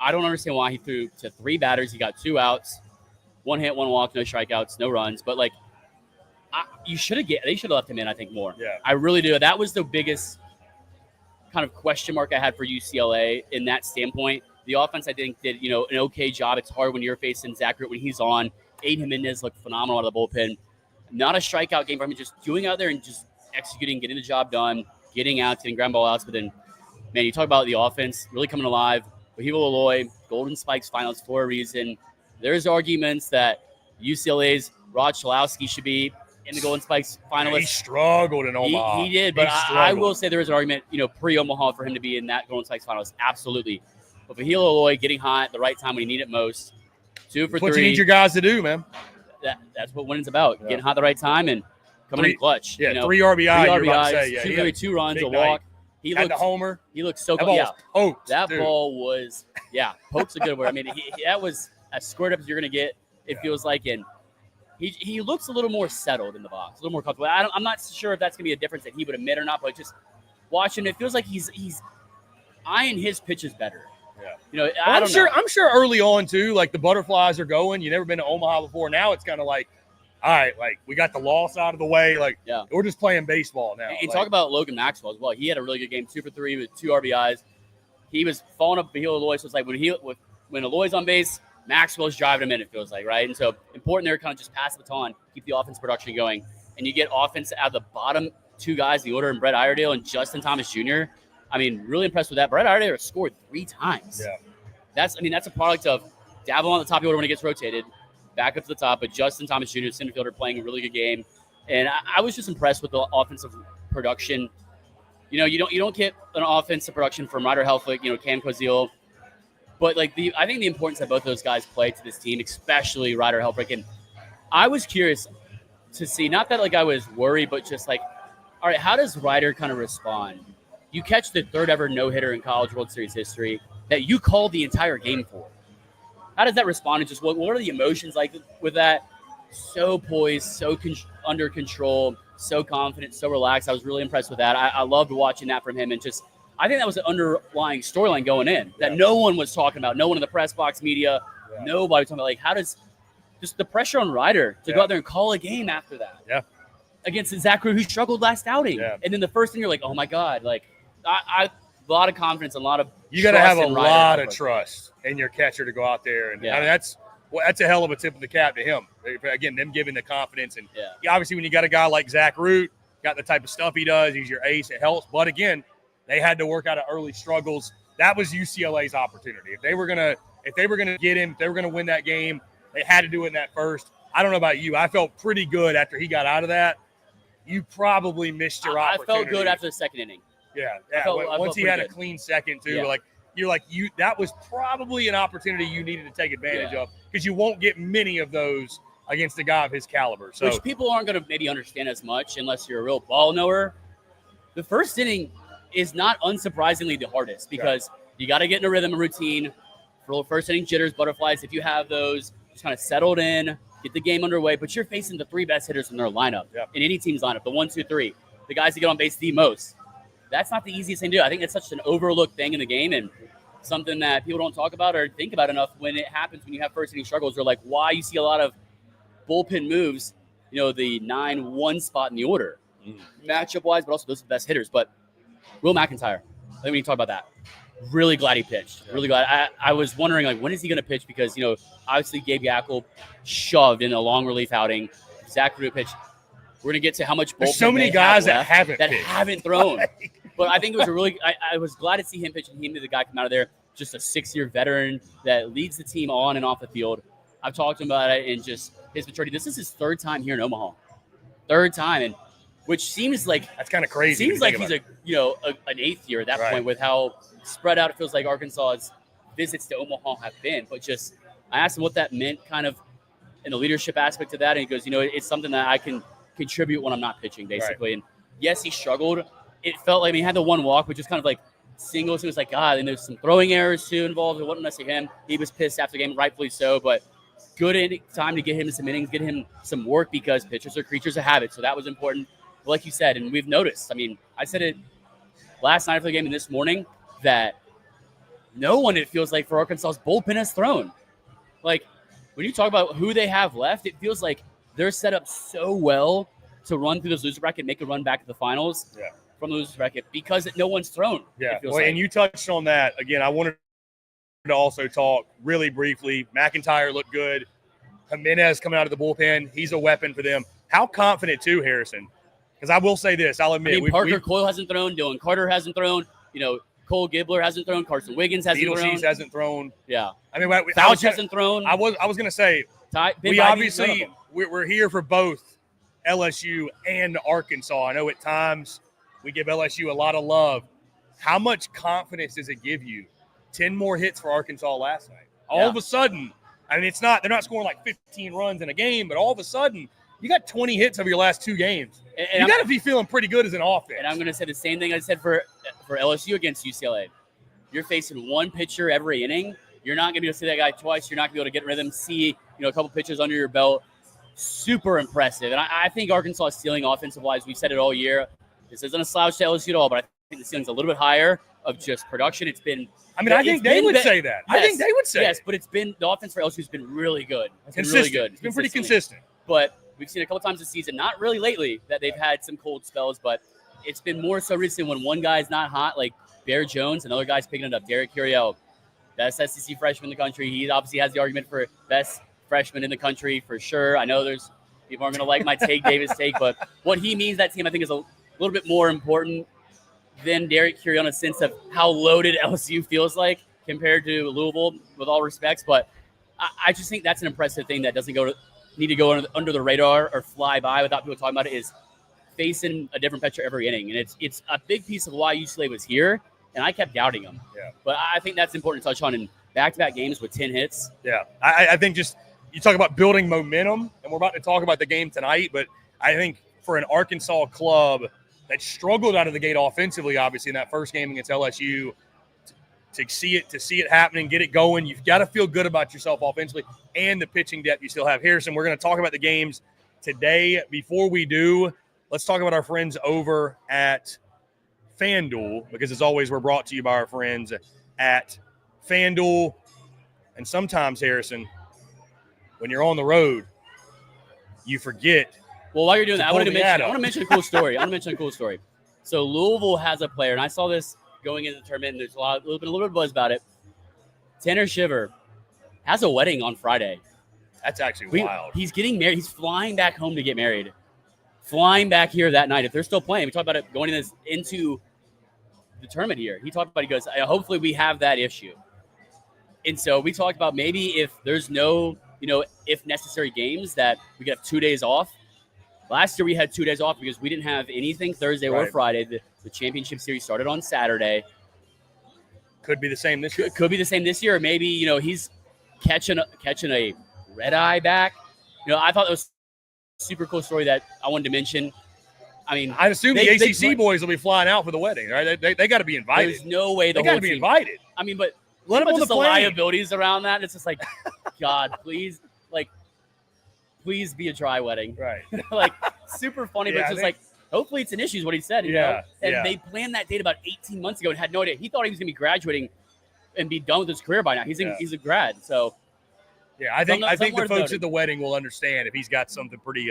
I don't understand why he threw to 3 batters. He got 2 outs, 1 hit, 1 walk, no strikeouts, no runs. But, like, they should have left him in, I think, more. Yeah. I really do. That was the biggest kind of question mark I had for UCLA in that standpoint. The offense, I think, did, an okay job. It's hard when you're facing Zach Root when he's on. Aiden Jimenez looked phenomenal out of the bullpen. Not a strikeout game for him, just doing out there and just executing, getting the job done, getting out, getting ground ball outs. But then, man, you talk about the offense really coming alive. Wahilo Aloy, Golden Spikes Finals for a reason. There's arguments that UCLA's Rod Chalowski should be in the Golden Spikes finalists. Yeah, he struggled in Omaha. He did, but I will say there is an argument, pre-Omaha for him to be in that Golden Spikes finals. Absolutely. But Wahilo Aloy getting hot at the right time when you need it most. 2 for 3. What you need your guys to do, man. That's what winning's about. Getting hot at the right time and coming in clutch. Yeah, 3 RBI. 3 RBIs, 2 runs, a walk. He had the homer. He looked so good. That ball was, poke's a good word. I mean, that was as squared up as you're going to get, it feels like. And he looks a little more settled in the box, a little more comfortable. I'm not sure if that's going to be a difference that he would admit or not, but just watching it feels like he's eyeing his pitches better. Yeah. I'm sure early on, too, like the butterflies are going. You've never been to Omaha before. Now it's kind of like, all right, like we got the loss out of the way. Like, we're just playing baseball now. And talk about Logan Maxwell as well. He had a really good game, 2 for 3 with 2 RBIs. He was following up Wahilo Aloy. So it's like when Aloy's on base, Maxwell's driving him in, it feels like, right? And so important there, kind of just pass the baton, keep the offense production going. And you get offense out of the bottom 2 guys, the order, and Brett Iredale and Justin Thomas Jr. I mean, really impressed with that. Brett Iredale scored 3 times. Yeah. That's a product of Davil on the top of the order when he gets rotated, back up to the top, but Justin Thomas Jr., center fielder, playing a really good game. And I was just impressed with the offensive production. You don't get an offensive production from Ryder Helflick, Cam Kozil. But I think the importance that both those guys play to this team, especially Ryder Helflick. And I was curious to see, not that I was worried, but just all right, how does Ryder kind of respond? You catch the 3rd ever no-hitter in College World Series history that you called the entire game for. How does that respond? And just what are the emotions like with that? So poised, so under control, so confident, so relaxed. I was really impressed with that. I loved watching that from him. And just, I think that was an underlying storyline going in that no one was talking about. No one in the press box, media, nobody was talking about. How does just the pressure on Ryder to go out there and call a game after that? Yeah. Against Zach Root, who struggled last outing. Yeah. And then the first thing you're like, oh my God, I a lot of confidence, a lot of you got to have a lot of trust in your catcher to go out there, and I mean, that's a hell of a tip of the cap to him. Again, them giving the confidence, and obviously when you got a guy like Zach Root, got the type of stuff he does, he's your ace. It helps, but again, they had to work out of early struggles. That was UCLA's opportunity. If they were gonna get him, if they were gonna win that game, they had to do it in that first. I don't know about you. I felt pretty good after he got out of that. You probably missed your opportunity. I felt good after the second inning. Yeah. Once he had a clean second too, that was probably an opportunity you needed to take advantage of, because you won't get many of those against a guy of his caliber. So, which people aren't going to maybe understand as much unless you're a real ball knower. The first inning is not unsurprisingly the hardest because you got to get in a rhythm and routine. For first inning jitters, butterflies, if you have those, just kind of settled in, get the game underway. But you're facing the 3 best hitters in their lineup, in any team's lineup, the 1, 2, 3, the guys that get on base the most. That's not the easiest thing to do. I think it's such an overlooked thing in the game and something that people don't talk about or think about enough when it happens, when you have first inning struggles, or why you see a lot of bullpen moves, the 9-1 spot in the order, matchup wise, but also those are the best hitters. But Will McIntyre, I think we need to talk about that. Really glad he pitched. Really glad. I was wondering, when is he going to pitch? Because, obviously Gabe Yackel shoved in a long relief outing. Zach Root pitched. We're gonna get to how much bullpen There's so many they guys have that left haven't pitched. haven't thrown. But I think it was a really. I was glad to see him pitch, and he knew the guy come out of there. Just a 6-year veteran that leads the team on and off the field. I've talked to him about it and just his maturity. This is his 3rd time here in Omaha, 3rd time, and which seems like that's kind of crazy. Seems like he's an 8th year at that point with how spread out it feels like Arkansas's visits to Omaha have been. But just I asked him what that meant, kind of in the leadership aspect of that, and he goes, it's something that I can contribute when I'm not pitching, basically. Right. And yes, he struggled. It felt like he had the one walk, which is kind of like singles. It was like, God, and there's some throwing errors too involved. It wasn't necessarily him. He was pissed after the game, rightfully so, but good time to get him some innings, get him some work because pitchers are creatures of habit. So that was important. But like you said, and we've noticed, I said it last night after the game and this morning that no one, it feels like, for Arkansas's bullpen has thrown. Like, when you talk about who they have left, it feels like they're set up so well to run through this loser bracket, make a run back to the finals from the loser bracket because no one's thrown. Yeah, and you touched on that. Again, I wanted to also talk really briefly. McIntyre looked good. Jimenez coming out of the bullpen. He's a weapon for them. How confident, too, Harrison? Because I will say this. I'll admit. Parker Coyle hasn't thrown. Dylan Carter hasn't thrown. Cole Gibbler hasn't thrown. Carson Wiggins hasn't thrown. Hasn't thrown. Yeah. Fauch hasn't thrown. I was going to say, we're here for both LSU and Arkansas. I know at times we give LSU a lot of love. How much confidence does it give you? 10 more hits for Arkansas last night. All of a sudden, it's not, they're not scoring like 15 runs in a game, but all of a sudden, you got 20 hits over your last 2 games. And you got to be feeling pretty good as an offense. And I'm going to say the same thing I said for LSU against UCLA. You're facing one pitcher every inning. You're not going to be able to see that guy twice. You're not going to be able to get rhythm, see a couple pitches under your belt. Super impressive. And I think Arkansas' ceiling offensive-wise, we've said it all year. This isn't a slouch to LSU at all, but I think the ceiling's a little bit higher of just production. It's been – I think they would say that. I think they would say yes, but it's been – the offense for LSU has been really good. It's been really good. It's been pretty consistent. But we've seen a couple times this season, not really lately, that they've had some cold spells, but it's been more so recently when one guy's not hot, like Bear Jones, another guy's picking it up. Derek Curiel, best SEC freshman in the country. He obviously has the argument for best freshman in the country for sure. I know there's people aren't going to like my Davis take, but what he means that team, I think, is a little bit more important than Derek Curiel in a sense of how loaded LSU feels like compared to Louisville, with all respects. But I just think that's an impressive thing that doesn't need to go under the radar or fly by without people talking about it, is facing a different pitcher every inning. And it's a big piece of why UCLA was here, and I kept doubting them. Yeah. But I think that's important to touch on in back-to-back games with 10 hits. Yeah. I think just you talk about building momentum, and we're about to talk about the game tonight, but I think for an Arkansas club that struggled out of the gate offensively, obviously, in that first game against LSU, to see it happening, get it going, you've got to feel good about yourself offensively and the pitching depth you still have. Harrison, we're going to talk about the games today. Before we do, let's talk about our friends over at FanDuel, because as always, we're brought to you by our friends at FanDuel. And sometimes, Harrison, when you're on the road, you forget. Well, while you're doing that, I want to mention a cool story. So Louisville has a player, and I saw this going into the tournament, and there's a little bit of buzz about it. Tanner Shiver has a wedding on Friday. That's actually wild. He's getting married. He's flying back home to get married. Flying back here that night. If they're still playing, we talked about it going into the tournament here. He goes, hopefully we have that issue. And so we talked about maybe if there's no, if necessary games, that we could have 2 days off. Last year we had 2 days off because we didn't have anything Thursday or Friday. The championship series started on Saturday. Could be the same this year. Could be the same this year. Or maybe, he's catching a red eye back. I thought it was a super cool story that I wanted to mention. I assume the ACC boys will be flying out for the wedding, right? They got to be invited. There's no way they got to be invited. But let them on the liabilities around that. It's just like, God, please, please be a dry wedding. Right. Super funny, but it's just hopefully it's an issue is what he said. You know? And they planned that date about 18 months ago and had no idea. He thought he was going to be graduating and be done with his career by now. He's a grad, so. Yeah, I think the folks at the wedding will understand if he's got something pretty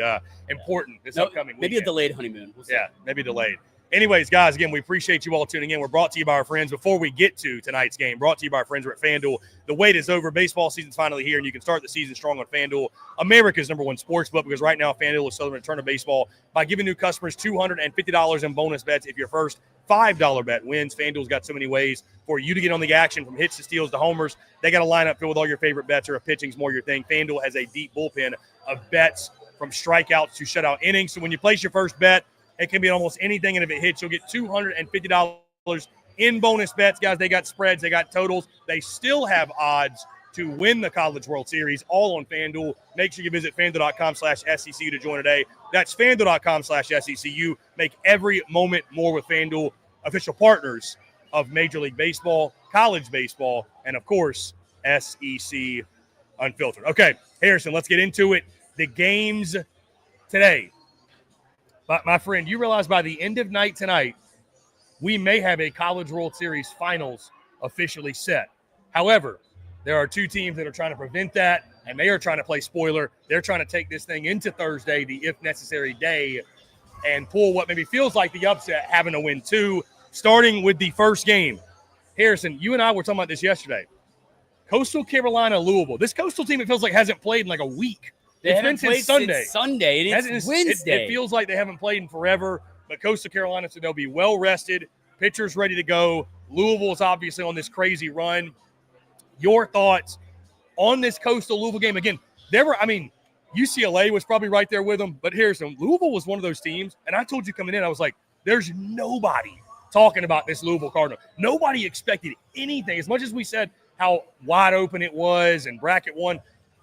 important this upcoming weekend. Maybe a delayed honeymoon. We'll see. Yeah, maybe delayed. Anyways, guys, again, we appreciate you all tuning in. We're brought to you by our friends. Before we get to tonight's game, brought to you by our friends at FanDuel. The wait is over. Baseball season's finally here, and you can start the season strong on FanDuel, America's #1 sports book, because right now FanDuel is celebrating the return of baseball by giving new customers $250 in bonus bets if your first $5 bet wins. FanDuel's got so many ways for you to get on the action, from hits to steals to homers. They got a lineup filled with all your favorite bets, or if pitching's more your thing. FanDuel has a deep bullpen of bets from strikeouts to shutout innings. So when you place your first bet, it can be almost anything, and if it hits, you'll get $250 in bonus bets. Guys, they got spreads, they got totals. They still have odds to win the College World Series, all on FanDuel. Make sure you visit FanDuel.com/SECU to join today. That's FanDuel.com/SECU. Make every moment more with FanDuel, official partners of Major League Baseball, college baseball, and, of course, SEC Unfiltered. Okay, Harrison, let's get into it. The games today. But my friend, you realize by the end of night tonight, we may have a College World Series Finals officially set. However, there are two teams that are trying to prevent that, and they are trying to play spoiler. They're trying to take this thing into Thursday, the if necessary day, and pull what maybe feels like the upset, having to win two, starting with the first game. Harrison, you and I were talking about this yesterday. Coastal Carolina, Louisville. This Coastal team, it feels like, hasn't played in like a week. It's been since Sunday. It's Wednesday. It feels like they haven't played in forever, but Coastal Carolina said they'll be well rested, pitchers ready to go. Louisville is obviously on this crazy run. Your thoughts on this Coastal Louisville game? Again, UCLA was probably right there with them, but Harrison, Louisville was one of those teams, and I told you coming in, I was like, there's nobody talking about this Louisville Cardinal. Nobody expected anything. As much as we said how wide open it was and bracket one,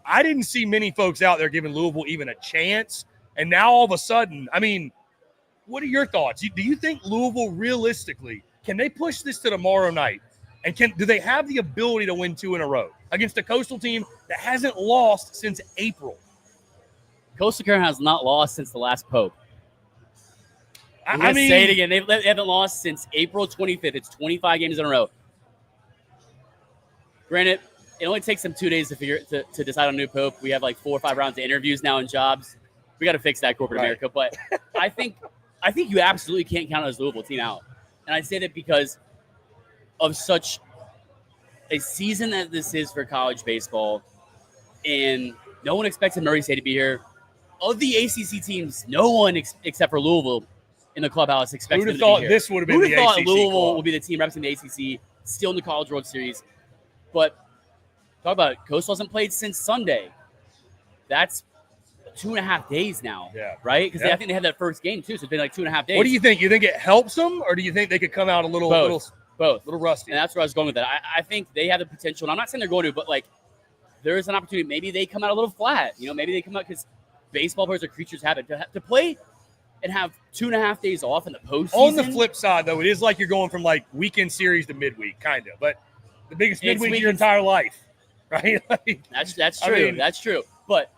I didn't see many folks out there giving Louisville even a chance. And now all of a sudden, what are your thoughts? Do you think Louisville realistically, can they push this to tomorrow night? And do they have the ability to win two in a row against a Coastal team that hasn't lost since April? Coastal Carolina has not lost since the last Pope. Say it again. They haven't lost since April 25th. It's 25 games in a row. Granted, it only takes them 2 days to decide on a new pope. We have like 4 or 5 rounds of interviews now and jobs. We got to fix that, corporate America. But I think you absolutely can't count this Louisville team out. And I say that because of such a season that this is for college baseball, and no one expected Murray State to be here. Of the ACC teams, no one except for Louisville in the clubhouse expected them to be here. Who would have thought this would have been the ACC? Who would have thought Louisville would be the team representing the ACC, still in the College World Series? But talk about it. Coastal hasn't played since Sunday. That's 2.5 days now, right? Because I think they had that first game, too, so it's been like 2.5 days. What do you think? You think it helps them, or do you think they could come out a little rusty? And that's where I was going with that. I think they have the potential, and I'm not saying they're going to, but like there is an opportunity. Maybe they come out a little flat. Maybe they come out because baseball players are creatures of habit. To play and have 2.5 days off in the postseason. On the flip side, though, it is like you're going from like weekend series to midweek, kind of. But the biggest midweek of your entire life, right? That's true. That's true. But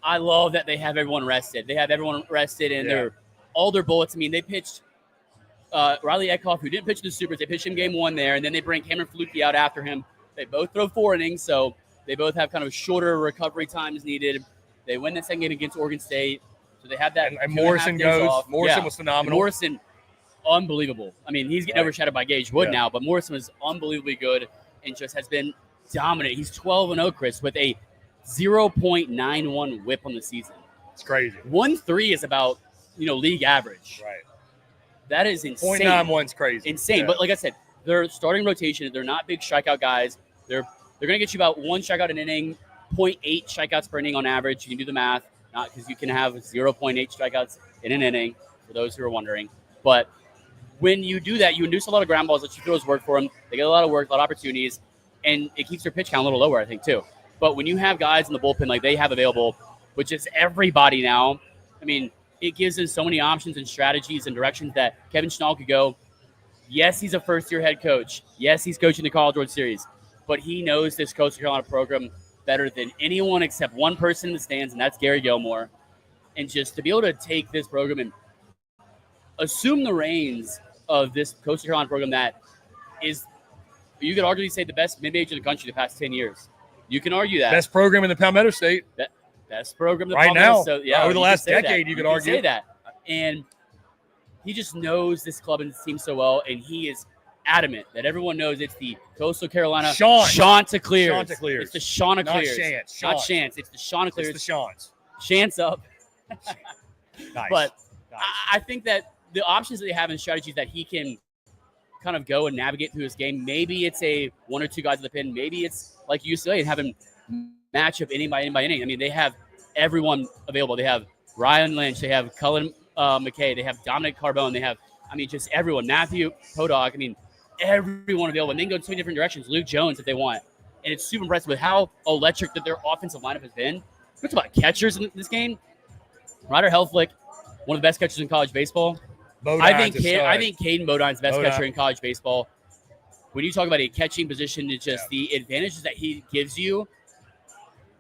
I love that they have everyone rested. They have everyone rested, and all their bullets. They pitched Riley Eckhoff, who didn't pitch in the Supers. They pitched him game 1 there, and then they bring Cameron Fluke out after him. They both throw 4 innings, so they both have kind of shorter recovery times needed. They win the second game against Oregon State, so they have that. And Morrison goes. Off. Morrison was phenomenal. And Morrison, unbelievable. He's getting overshadowed by Gage Wood now, but Morrison was unbelievably good and just has been dominant. He's 12-0, Chris, with a 0.91 whip on the season. It's crazy. 1.3 is about league average. Right. That is insane. 0.91's crazy. Insane. Yeah. But like I said, they're starting rotation. They're not big strikeout guys. They're going to get you about 1 strikeout an inning, 0.8 strikeouts per inning on average. You can do the math, not because you can have 0.8 strikeouts in an inning, for those who are wondering. But when you do that, you induce a lot of ground balls that you throw as work for them. They get a lot of work, a lot of opportunities, and it keeps their pitch count a little lower, I think, too. But when you have guys in the bullpen like they have available, which is everybody now, it gives them so many options and strategies and directions that Kevin Schnall could go, yes, he's a first-year head coach. Yes, he's coaching the College World Series. But he knows this Coastal Carolina program better than anyone except one person in the stands, and that's Gary Gilmore. And just to be able to take this program and assume the reins of this Coastal Carolina program that is, you could arguably say, the best mid-major in the country the past 10 years. You can argue that. Best program in the Palmetto State. Best program in the right Palmetto now. State. Over the last decade, you could argue. Say that. And he just knows this club and this team so well, and he is adamant that everyone knows it's the Coastal Carolina Chanticleers. It's the Chanticleers. Not Chance. It's the Chanticleers. It's the Chants. Chance up. Nice. But nice. I think that the options that they have and strategies that he can kind of go and navigate through his game, maybe it's a one or two guys at the pin. Maybe it's like UCLA and have him match up inning by inning. I mean, they have everyone available. They have Ryan Lynch. They have Cullen McKay. They have Dominic Carbone. They have, just everyone. Matthew Podog. Everyone available. And they can go 2 different directions. Luke Jones if they want. And it's super impressive with how electric that their offensive lineup has been. What's about catchers in this game? Ryder Helflick, one of the best catchers in college baseball. I think Caden Bodine's the best catcher in college baseball. When you talk about a catching position, it's just the advantages that he gives you.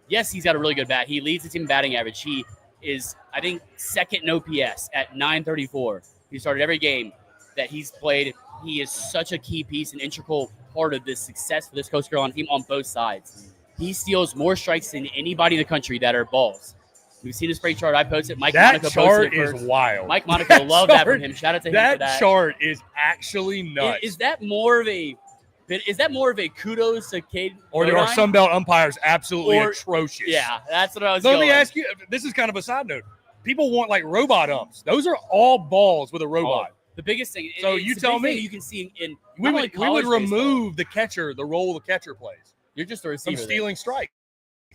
Yes, he's got a really good bat. He leads the team in batting average. He is, I think, second in OPS at 934. He started every game that he's played. He is such a key piece and integral part of the success for this Coastal Carolina team on both sides. He steals more strikes than anybody in the country that are balls. We've seen the spray chart. I posted. Mike that Monaco chart posted it is wild. Mike Monaco loved that from him. Shout out to him for that. That chart is actually nuts. Is that more of a kudos to Cade? Or are Sun Belt umpires absolutely atrocious? Yeah, that's what I was Let me ask you, this is kind of a side note. People want like robot umps. Those are all balls with a robot. The biggest thing. So you tell me. You can see in we would remove the catcher, the role the catcher plays. You're just a receiver. From stealing strikes.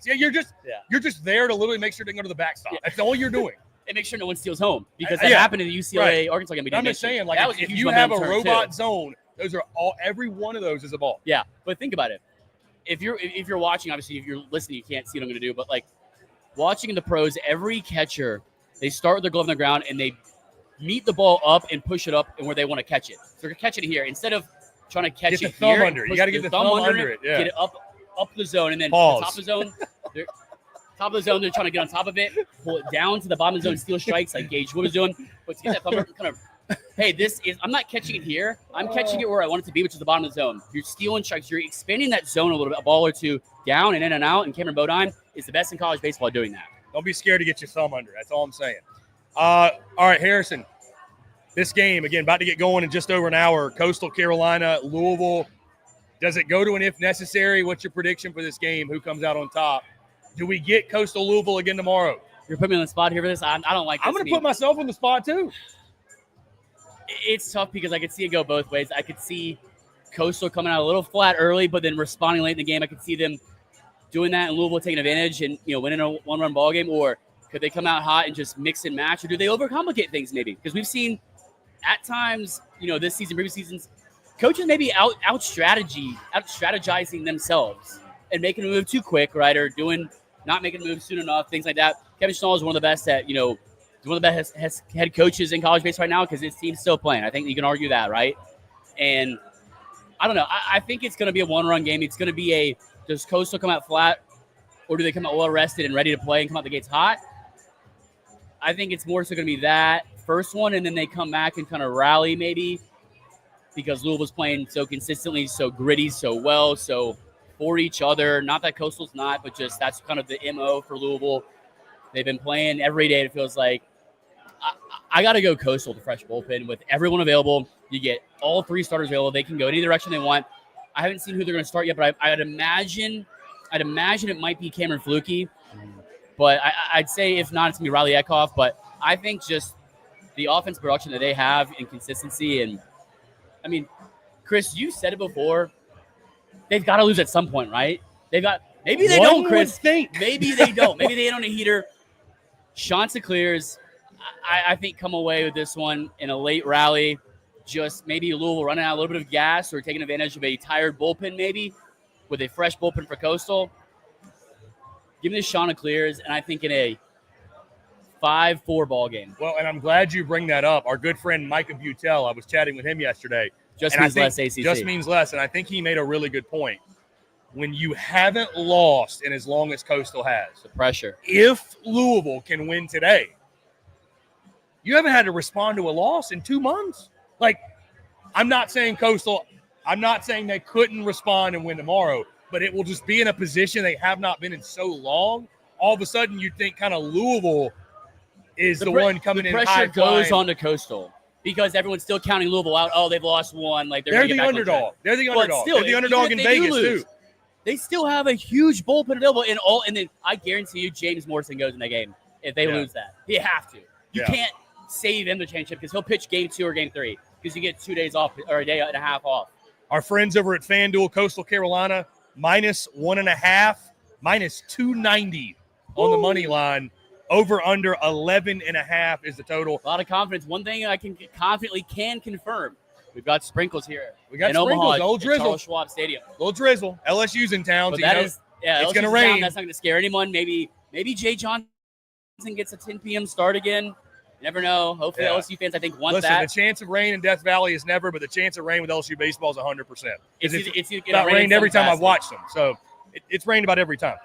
Yeah, you're just there to literally make sure it doesn't go to the backstop. That's all you're doing. And make sure no one steals home because that happened in the UCLA Arkansas game. I'm just saying, like, if you have a robot zone, those are every one of those is a ball. Yeah, but think about it. If you're watching, obviously, if you're listening, you can't see what I'm going to do. But like watching in the pros, every catcher, they start with their glove on the ground and they meet the ball up and push it up and where they want to catch it. So they're catching it here instead of trying to catch it here. Get the thumb under it. You got to get the thumb under it. Yeah. Get it up the zone, and then Pause. Top of the zone, they're trying to get on top of it, pull it down to the bottom of the zone, steal strikes like Gage Wood was doing. But to get that thumb kind of, hey, I'm not catching it here. I'm catching it where I want it to be, which is the bottom of the zone. You're stealing strikes. You're expanding that zone a little bit, a ball or two down and in and out. And Cameron Bodine is the best in college baseball at doing that. Don't be scared to get your thumb under. That's all I'm saying. All right, Harrison. This game, again, about to get going in just over an hour. Coastal Carolina, Louisville. Does it go to an if necessary? What's your prediction for this game? Who comes out on top? Do we get Coastal Louisville again tomorrow? You're putting me on the spot here for this? I don't like this. I'm going to put myself on the spot, too. It's tough because I could see it go both ways. I could see Coastal coming out a little flat early, but then responding late in the game. I could see them doing that and Louisville taking advantage and winning a one-run ball game. Or could they come out hot and just mix and match? Or do they overcomplicate things maybe? Because we've seen at times, this season, previous seasons, coaches maybe out strategizing themselves and making a move too quick, right? Or not making a move soon enough, things like that. Kevin Schnall is one of the best at, one of the best head coaches in college baseball right now because his team's still playing. I think you can argue that, right? And I don't know. I think it's going to be a one-run game. It's going to be does Coastal come out flat or do they come out well-rested and ready to play and come out the gates hot? I think it's more so going to be that first one, and then they come back and kind of rally maybe because Louisville's playing so consistently, so gritty, so well, so for each other. Not that Coastal's not, but just that's kind of the MO for Louisville. They've been playing every day, it feels like. I got to go Coastal, the fresh bullpen. With everyone available, you get all 3 starters available. They can go any direction they want. I haven't seen who they're going to start yet, but I'd imagine it might be Cameron Flukie. But I'd say if not, it's going to be Riley Eckhoff. But I think just the offense production that they have and consistency. And, Chris, you said it before. They've got to lose at some point, right? Maybe they don't, Chris. Maybe they don't. Maybe they ain't on a heater. Chanticleers, I think, come away with this one in a late rally. Just maybe Louisville running out a little bit of gas or taking advantage of a tired bullpen maybe with a fresh bullpen for Coastal. Give me the Chanticleers, and I think in a 5-4 ball game. Well, and I'm glad you bring that up. Our good friend Micah Butel, I was chatting with him yesterday. Just means less ACC. Just means less, and I think he made a really good point. When you haven't lost in as long as Coastal has. The pressure. If Louisville can win today, you haven't had to respond to a loss in 2 months. Like, I'm not saying they couldn't respond and win tomorrow, but it will just be in a position they have not been in so long. All of a sudden, you'd think kind of Louisville is the one coming in high. The pressure goes on to Coastal. because everyone's still counting Louisville out. Oh, they've lost one. Like they're the underdog. They're the underdog. They're the underdog in Vegas too. They still have a huge bullpen available and then I guarantee you James Morrison goes in that game if they lose that. You have to. You can't save him the championship because he'll pitch game 2 or game 3 because you get 2 days off or a day and a half off. Our friends over at FanDuel, Coastal Carolina, -1.5, -290 on the money line. Over under 11.5 is the total. A lot of confidence. One thing I can confidently confirm. We've got sprinkles here. We got in sprinkles, Omaha, old drizzle. Charles Schwab Stadium. Little drizzle. LSU's in town. But so it's going to rain. That's not going to scare anyone. Maybe Jay Johnson gets a 10 p.m. start again. You never know. Hopefully LSU fans, I think, want that. The chance of rain in Death Valley is never, but the chance of rain with LSU baseball is 100%. It's about rained every time I've watched them. So it's rained about every time.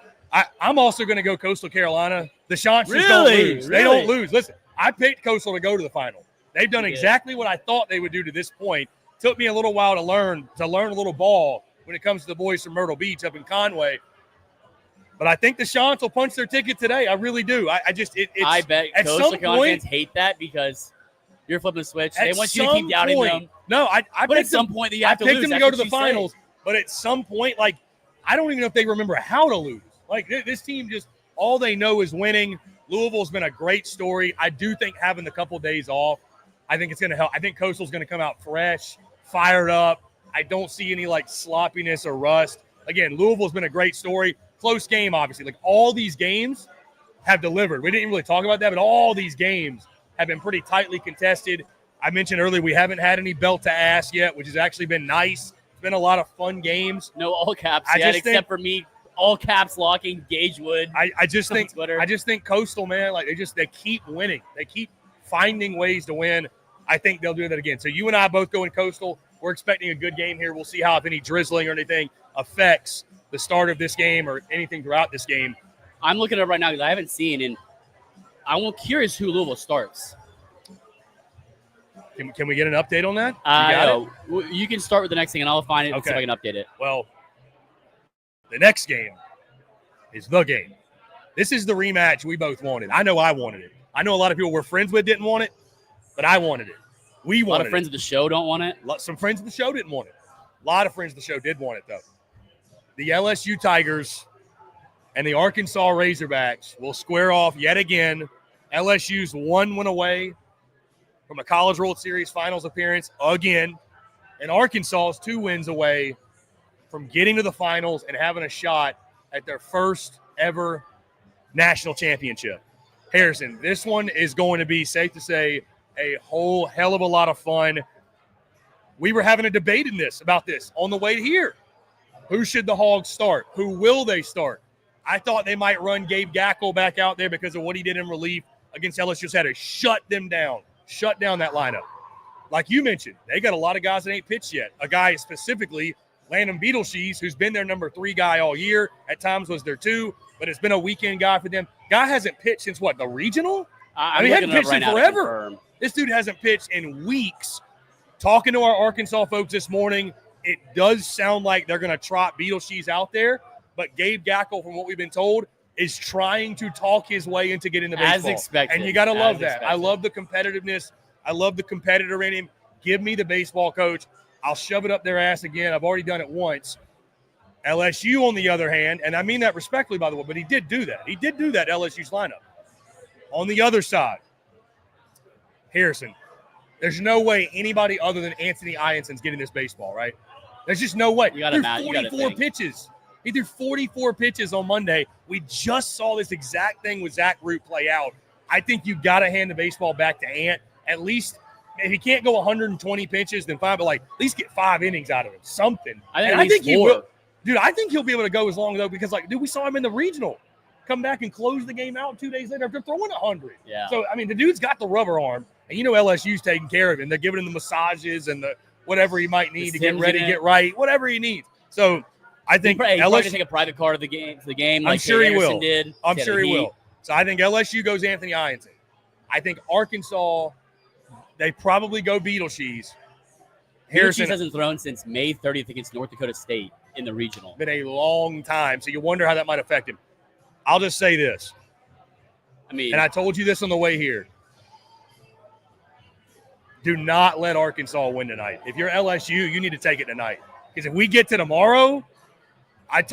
I'm also going to go Coastal Carolina. The Chancellors don't lose. They don't lose. Listen, I picked Coastal to go to the final. They've done exactly what I thought they would do to this point. Took me a little while to learn a little ball when it comes to the boys from Myrtle Beach up in Conway. But I think the Chants will punch their ticket today. I really do. I bet Coastal Carolina fans hate that because you're flipping a switch. They want you to keep doubting them. No, but at some point, you have to lose. I picked them to go to the finals. But at some point, like, I don't even know if they remember how to lose. Like, this team just – all they know is winning. Louisville's been a great story. I do think having the couple days off, I think it's going to help. I think Coastal's going to come out fresh, fired up. I don't see any, like, sloppiness or rust. Again, Louisville's been a great story. Close game, obviously. Like, all these games have delivered. We didn't really talk about that, but all these games have been pretty tightly contested. I mentioned earlier we haven't had any belt to ass yet, which has actually been nice. It's been a lot of fun games. No all caps yet, except for me. All caps locking Gage Wood. I just think Coastal, man, like they keep winning. They keep finding ways to win. I think they'll do that again. So you and I both go in Coastal. We're expecting a good game here. We'll see how if any drizzling or anything affects the start of this game or anything throughout this game. I'm looking at it right now because I haven't seen, and I'm curious who Louisville starts. Can we get an update on that? You can start with the next thing, and I'll find it and see if I can update it. Well, the next game is the game. This is the rematch we both wanted. I know I wanted it. I know a lot of people we're friends with didn't want it, but I wanted it. We wanted it. A lot of friends of the show don't want it. Some friends of the show didn't want it. A lot of friends of the show did want it, though. The LSU Tigers and the Arkansas Razorbacks will square off yet again. LSU's 1 win away from a College World Series Finals appearance again, and Arkansas's 2 wins away from getting to the finals and having a shot at their first ever national championship. Harrison, this one is going to be, safe to say, a whole hell of a lot of fun. We were having a debate about this on the way here. Who should the Hawgs start? Who will they start? I thought they might run Gabe Gackle back out there because of what he did in relief against LSU. Just had to shut them down, shut down that lineup. Like you mentioned, they got a lot of guys that ain't pitched yet. A guy specifically, Landon Beetleshees, who's been their number 3 guy all year, at times was their 2, but it's been a weekend guy for them. Guy hasn't pitched since what, the regional? He hasn't pitched in forever. This dude hasn't pitched in weeks. Talking to our Arkansas folks this morning, it does sound like they're going to trot Beetleshees out there, but Gabe Gackle, from what we've been told, is trying to talk his way into getting the baseball. As expected. And you got to love that. I love the competitiveness. I love the competitor in him. Give me the baseball coach. I'll shove it up their ass again. I've already done it once. LSU, on the other hand, and I mean that respectfully, by the way, but he did do that. He did do that, LSU's lineup. On the other side, Harrison, there's no way anybody other than Anthony Ionson's getting this baseball, right? There's just no way. You got to 44 pitches. He threw 44 pitches on Monday. We just saw this exact thing with Zach Root play out. I think you got to hand the baseball back to Ant. At least, if he can't go 120 pitches, then fine, but like at least get 5 innings out of him. Something. I think he will. Dude, I think he'll be able to go as long, though, because, like, dude, we saw him in the regional come back and close the game out 2 days later after throwing 100. Yeah. So, I mean, the dude's got the rubber arm, and you know LSU's taking care of him. They're giving him the massages and the whatever he might need to get ready, get right, whatever he needs. So, I think LSU probably take a private car to the game. Like I'm sure he will. Did. I'm sure he will. So, I think LSU goes Anthony Ionson. I think Arkansas, they probably go Beetleshees. Harrison hasn't thrown since May 30th against North Dakota State in the regional. Been a long time, so you wonder how that might affect him. I'll just say this. And I told you this on the way here. do not let Arkansas win tonight. If you're LSU, you need to take it tonight. Because if we get to tomorrow,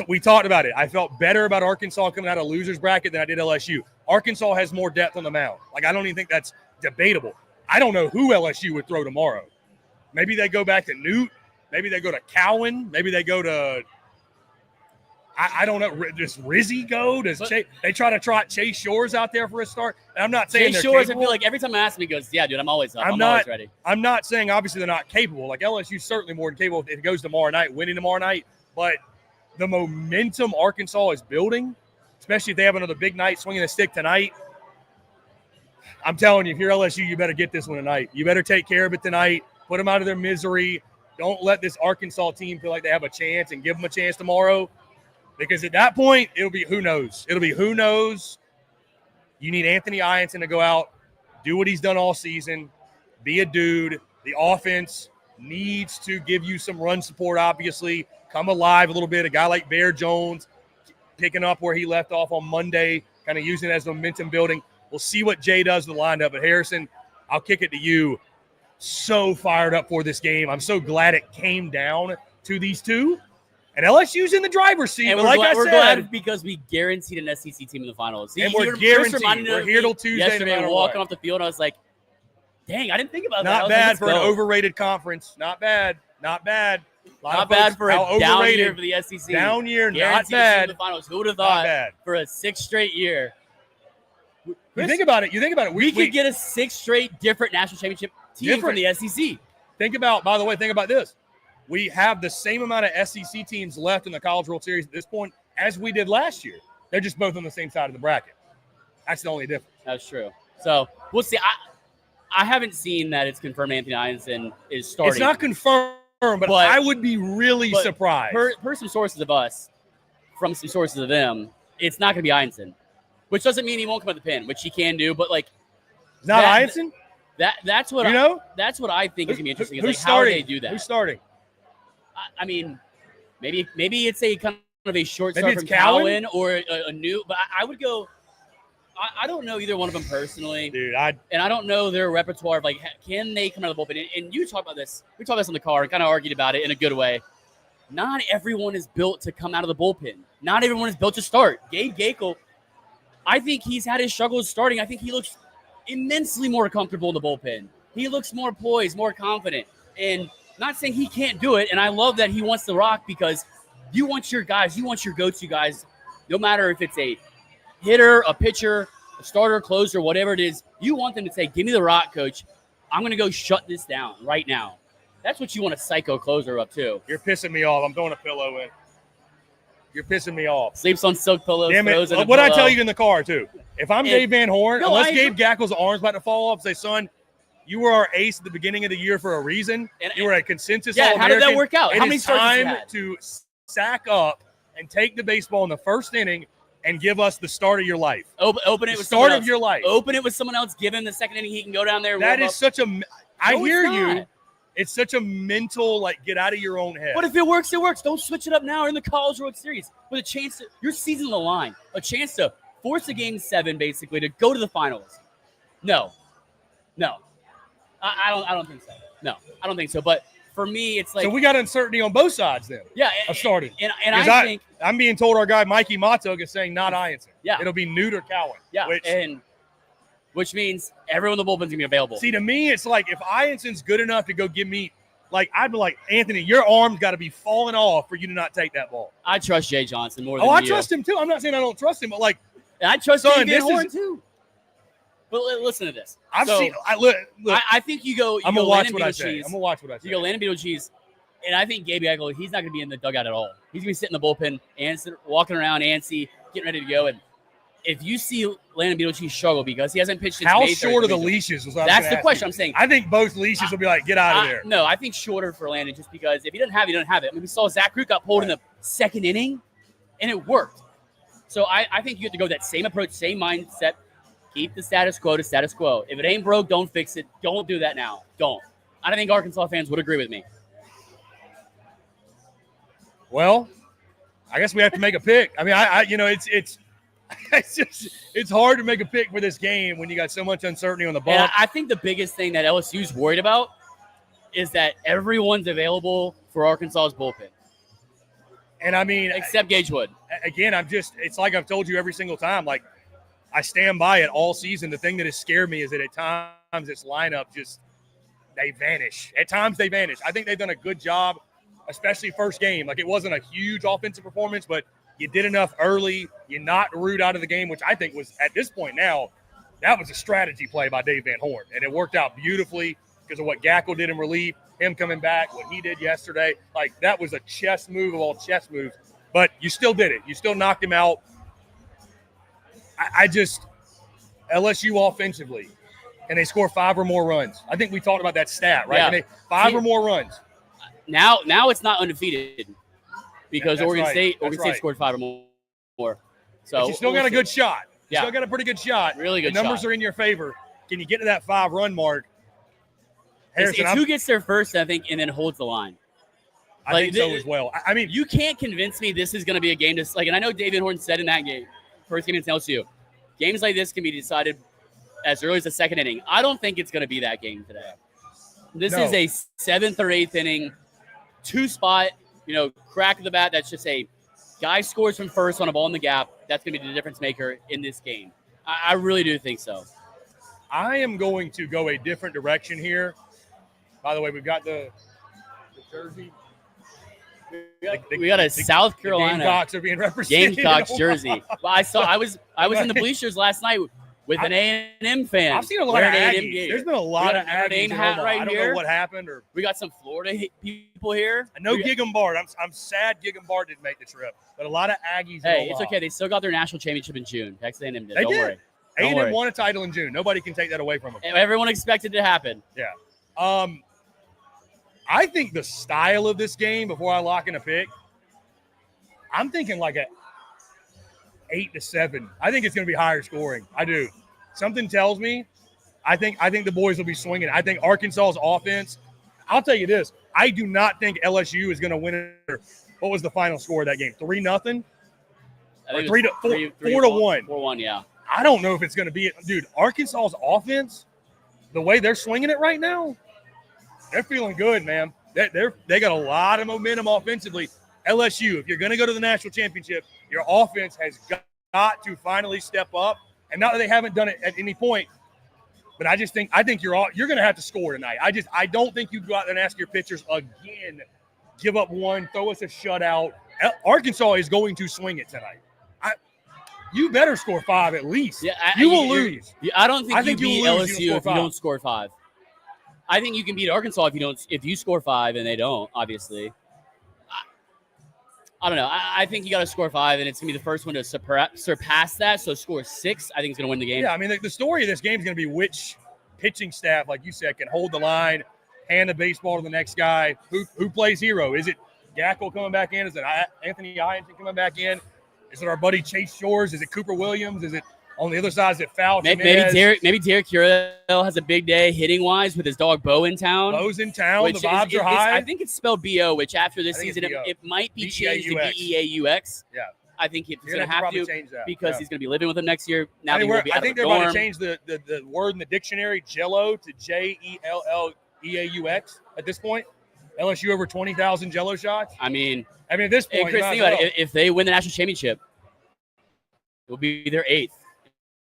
we talked about it. I felt better about Arkansas coming out of loser's bracket than I did LSU. Arkansas has more depth on the mound. Like, I don't even think that's debatable. I don't know who LSU would throw tomorrow. Maybe they go back to Newt. Maybe they go to Cowan. Maybe they go to I don't know. Does Rizzy go? They try to trot Chase Shores out there for a start? And I'm not saying Chase they're Shores, capable. I feel like every time I ask him, he goes, yeah, dude, I'm always up. I'm always ready. I'm not saying obviously they're not capable. Like, LSU's certainly more than capable if it goes tomorrow night, winning tomorrow night. But the momentum Arkansas is building, especially if they have another big night swinging the stick tonight, I'm telling you, if you're LSU, you better get this one tonight. You better take care of it tonight. Put them out of their misery. Don't let this Arkansas team feel like they have a chance and give them a chance tomorrow. Because at that point, it'll be who knows. It'll be who knows. You need Anthony Ianson to go out, do what he's done all season, be a dude. The offense needs to give you some run support, obviously. Come alive a little bit. A guy like Bear Jones picking up where he left off on Monday, kind of using it as momentum building. We'll see what Jay does with the lineup. But, Harrison, I'll kick it to you. So fired up for this game. I'm so glad it came down to these two. And LSU's in the driver's seat. And we're glad because we guaranteed an SEC team in the finals. And we're guaranteed. We're here till Tuesday. Yesterday, we're walking off the field, and I was like, dang, I didn't think about that. Not bad for an overrated conference. Not bad. Not bad. Not bad for a down year for the SEC. Down year, not bad. The finals. Who would have thought for a 6th straight year? You think about it. We could get a 6th straight different national championship team from the SEC. By the way, think about this. We have the same amount of SEC teams left in the College World Series at this point as we did last year. They're just both on the same side of the bracket. That's the only difference. That's true. So we'll see. I haven't seen that it's confirmed Anthony Ianson is starting. It's not confirmed, but I would be really surprised. Per some sources of us, from some sources of them, it's not going to be Ianson, which doesn't mean he won't come at the pin, which he can do. But not Ianson. That's what That's what I think is going to be interesting. Who's starting? How do they do that? Who's starting? I mean, maybe it's a kind of a short start from Cowan or a new. But I would go. I don't know either one of them personally, dude. And I don't know their repertoire of can they come out of the bullpen? And you talk about this. We talked about this in the car and kind of argued about it in a good way. Not everyone is built to come out of the bullpen. Not everyone is built to start. Gabe Gakel, I think he's had his struggles starting. I think he looks immensely more comfortable in the bullpen. He looks more poised, more confident, and. Not saying he can't do it, and I love that he wants to rock because you want your guys, you want your go-to guys, no matter if it's a hitter, a pitcher, a starter, closer, whatever it is, you want them to say, give me the rock, coach. I'm going to go shut this down right now. That's what you want a psycho closer up to. You're pissing me off. I'm throwing a pillow in. You're pissing me off. Sleeps on silk pillows. Damn it. What I tell you in the car, too. If I'm Dave Van Horn, unless Gabe Gakel's arm's about to fall off, say, son, you were our ace at the beginning of the year for a reason. You were a consensus All-American. How did that work out? How many starts time to sack up and take the baseball in the first inning and give us the start of your life. Open it with start of your life. Open it with someone else. Give him the second inning. He can go down there. That is such a – I hear you. It's such a mental, get out of your own head. But if it works, it works. Don't switch it up now in the College World Series with a chance to – your season on the line. A chance to force a Game 7, basically, to go to the finals. No. I don't think so. No, I don't think so. But for me, it's so we got uncertainty on both sides then. Yeah, of starting. And I think I'm being told our guy Mikey Matog is saying not Ianson. Yeah, it'll be Newt or Cowan. Yeah, which means everyone in the bullpen's gonna be available. See, to me, it's like if Ianson's good enough to go give me, I'd be like, Anthony, your arm's got to be falling off for you to not take that ball. I trust Jay Johnson more than I trust him too. I'm not saying I don't trust him, but and I trust Dave Van Horn too. But listen to this. I think you go. I'm gonna watch what I say. You go Landon Beetlejuice, and I think Gabe Gakel, he's not gonna be in the dugout at all. He's gonna be sitting in the bullpen, walking around, antsy, getting ready to go. And if you see Landon Beetlejuice struggle because he hasn't pitched, how short are the leases? That's the question I'm saying. I think both leashes will be get out of there. No, I think shorter for Landon just because if he doesn't have it, he doesn't have it. I mean, we saw Zach Root got pulled in the second inning, and it worked. So I think you have to go that same approach, same mindset. Keep the status quo to status quo. If it ain't broke, don't fix it. Don't do that now. Don't. I don't think Arkansas fans would agree with me. Well, I guess we have to make a pick. I mean, it's it's hard to make a pick for this game when you got so much uncertainty on the bump. And I think the biggest thing that LSU's worried about is that everyone's available for Arkansas's bullpen. And I mean, except Gage Wood. Again, it's like I've told you every single time. Like, I stand by it all season. The thing that has scared me is that at times this lineup they vanish. At times they vanish. I think they've done a good job, especially first game. Like, it wasn't a huge offensive performance, but you did enough early. You knocked Root out of the game, which I think was, at this point now, that was a strategy play by Dave Van Horn. And it worked out beautifully because of what Gackle did in relief, him coming back, what he did yesterday. Like, that was a chess move of all chess moves. But you still did it. You still knocked him out. LSU offensively, and they score 5 or more runs. I think we talked about that stat, right? Yeah. 5 or more runs. Now it's not undefeated because Oregon State scored 5 or more. So but you still got a good shot. You Yeah. still got a pretty good shot. Really good The numbers shot. are in your favor. Can you get to that 5-run mark? It's who gets there first, I think, and then holds the line. I think so as well. I mean, You can't convince me this is going to be a game just like, and I know David Horton said in that game, first game against LSU, games like this can be decided as early as the second inning. I don't think it's going to be that game today. This is a 7th or 8th inning, 2-spot, crack of the bat. That's just a guy scores from first on a ball in the gap. That's going to be the difference maker in this game. I really do think so. I am going to go a different direction here. By the way, we've got the jersey. We got a South Carolina Gamecocks are being represented. Gamecocks jersey. Well, I was in the bleachers last night with an A&M fan. I've seen a lot of A&M Aggies. game. There's been a lot of Aggies in hat Omaha. right I don't here. know what happened. Or We got some Florida people here. I know Gigambard. I'm sad Gigambard didn't make the trip, but a lot of Aggies. Hey, in it's Omaha. okay. They still got their national championship in June. Texas A&M did. They Don't did. worry. A&M won a title in June. Nobody can take that away from them. Everyone expected it to happen. Yeah. I think the style of this game, before I lock in a pick, I'm thinking like a 8-7. I think it's going to be higher scoring. I do. Something tells me I think the boys will be swinging. I think Arkansas's offense, I'll tell you this, I do not think LSU is going to win it. What was the final score of that game? 3-0? Or 4-1? 4-1, yeah. I don't know if it's going to be – dude, Arkansas's offense, the way they're swinging it right now, they're feeling good, man. They got a lot of momentum offensively. LSU, if you're going to go to the national championship, your offense has got to finally step up. And not that they haven't done it at any point, but I think you're going to have to score tonight. I don't think you go out there and ask your pitchers again, give up one, throw us a shutout. Arkansas is going to swing it tonight. You better score 5 at least. Yeah, you will lose. I don't think you beat LSU if you 5. don't score 5. I think you can beat Arkansas if you score 5 and they don't, obviously. I don't know. I think you got to score 5, and it's going to be the first one to surpass that. So score 6, I think is going to win the game. Yeah, I mean, the story of this game is going to be which pitching staff, like you said, can hold the line, hand the baseball to the next guy. Who plays hero? Is it Gackle coming back in? Is it Anthony Ianson coming back in? Is it our buddy Chase Shores? Is it Cooper Williams? Is it on the other side? Is it Foul? Maybe Derek Curiel has a big day hitting-wise with his dog Bo in town. Bo's in town. The vibes are high. I think it's spelled B-O, which after this season it might be changed to B-E-A-U-X. Yeah. I think he's going to have to change that because he's going to be living with him next year. Now I think they're about to change the word in the dictionary, Jello, to Jelleaux at this point. LSU over 20,000 Jello shots. I mean, at this point, Chris, think about it. If they win the national championship, it will be their 8th.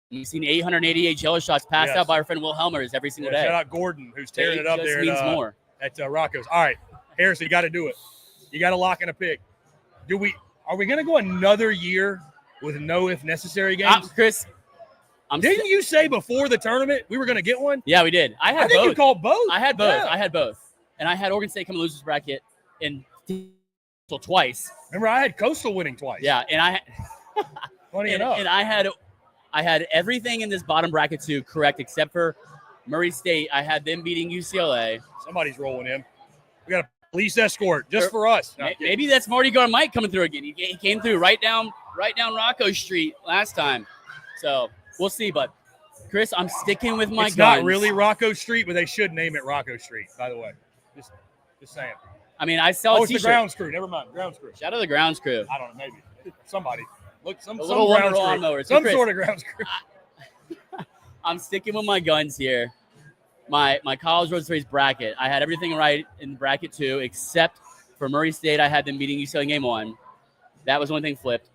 We've seen 888 Jello shots passed out by our friend Will Helmers every single day. Shout out Gordon, who's tearing it up there more. at Rocco's. All right, Harrison, you got to do it. You got to lock in a pick. Are we going to go another year with no if necessary games? Chris, didn't you say before the tournament we were going to get one? Yeah, we did. I think you called both. I had both. Yeah. I had both. And I had Oregon State come to losers bracket twice. Remember, I had Coastal winning twice. Yeah, and funny enough. And I had everything in this bottom bracket too correct except for Murray State. I had them beating UCLA. Somebody's rolling in. We got a police escort just for us. No, maybe that's Marty Garmite coming through again. He came through right down Rocco Street last time. So we'll see. But Chris, I'm sticking with my guns. It's not really Rocco Street, but they should name it Rocco Street, by the way. Just saying. I mean, I sell a T-shirt. It's the grounds crew. Never mind. Grounds crew. Shout out to the grounds crew. I don't know. Maybe. Somebody. Look, some little ground Wonder screw. lawnmower. So Some Chris, sort of ground screw. I'm sticking with my guns here. My College World Series bracket. I had everything right in bracket 2, except for Murray State. I had them beating UCLA in game 1. That was one thing flipped.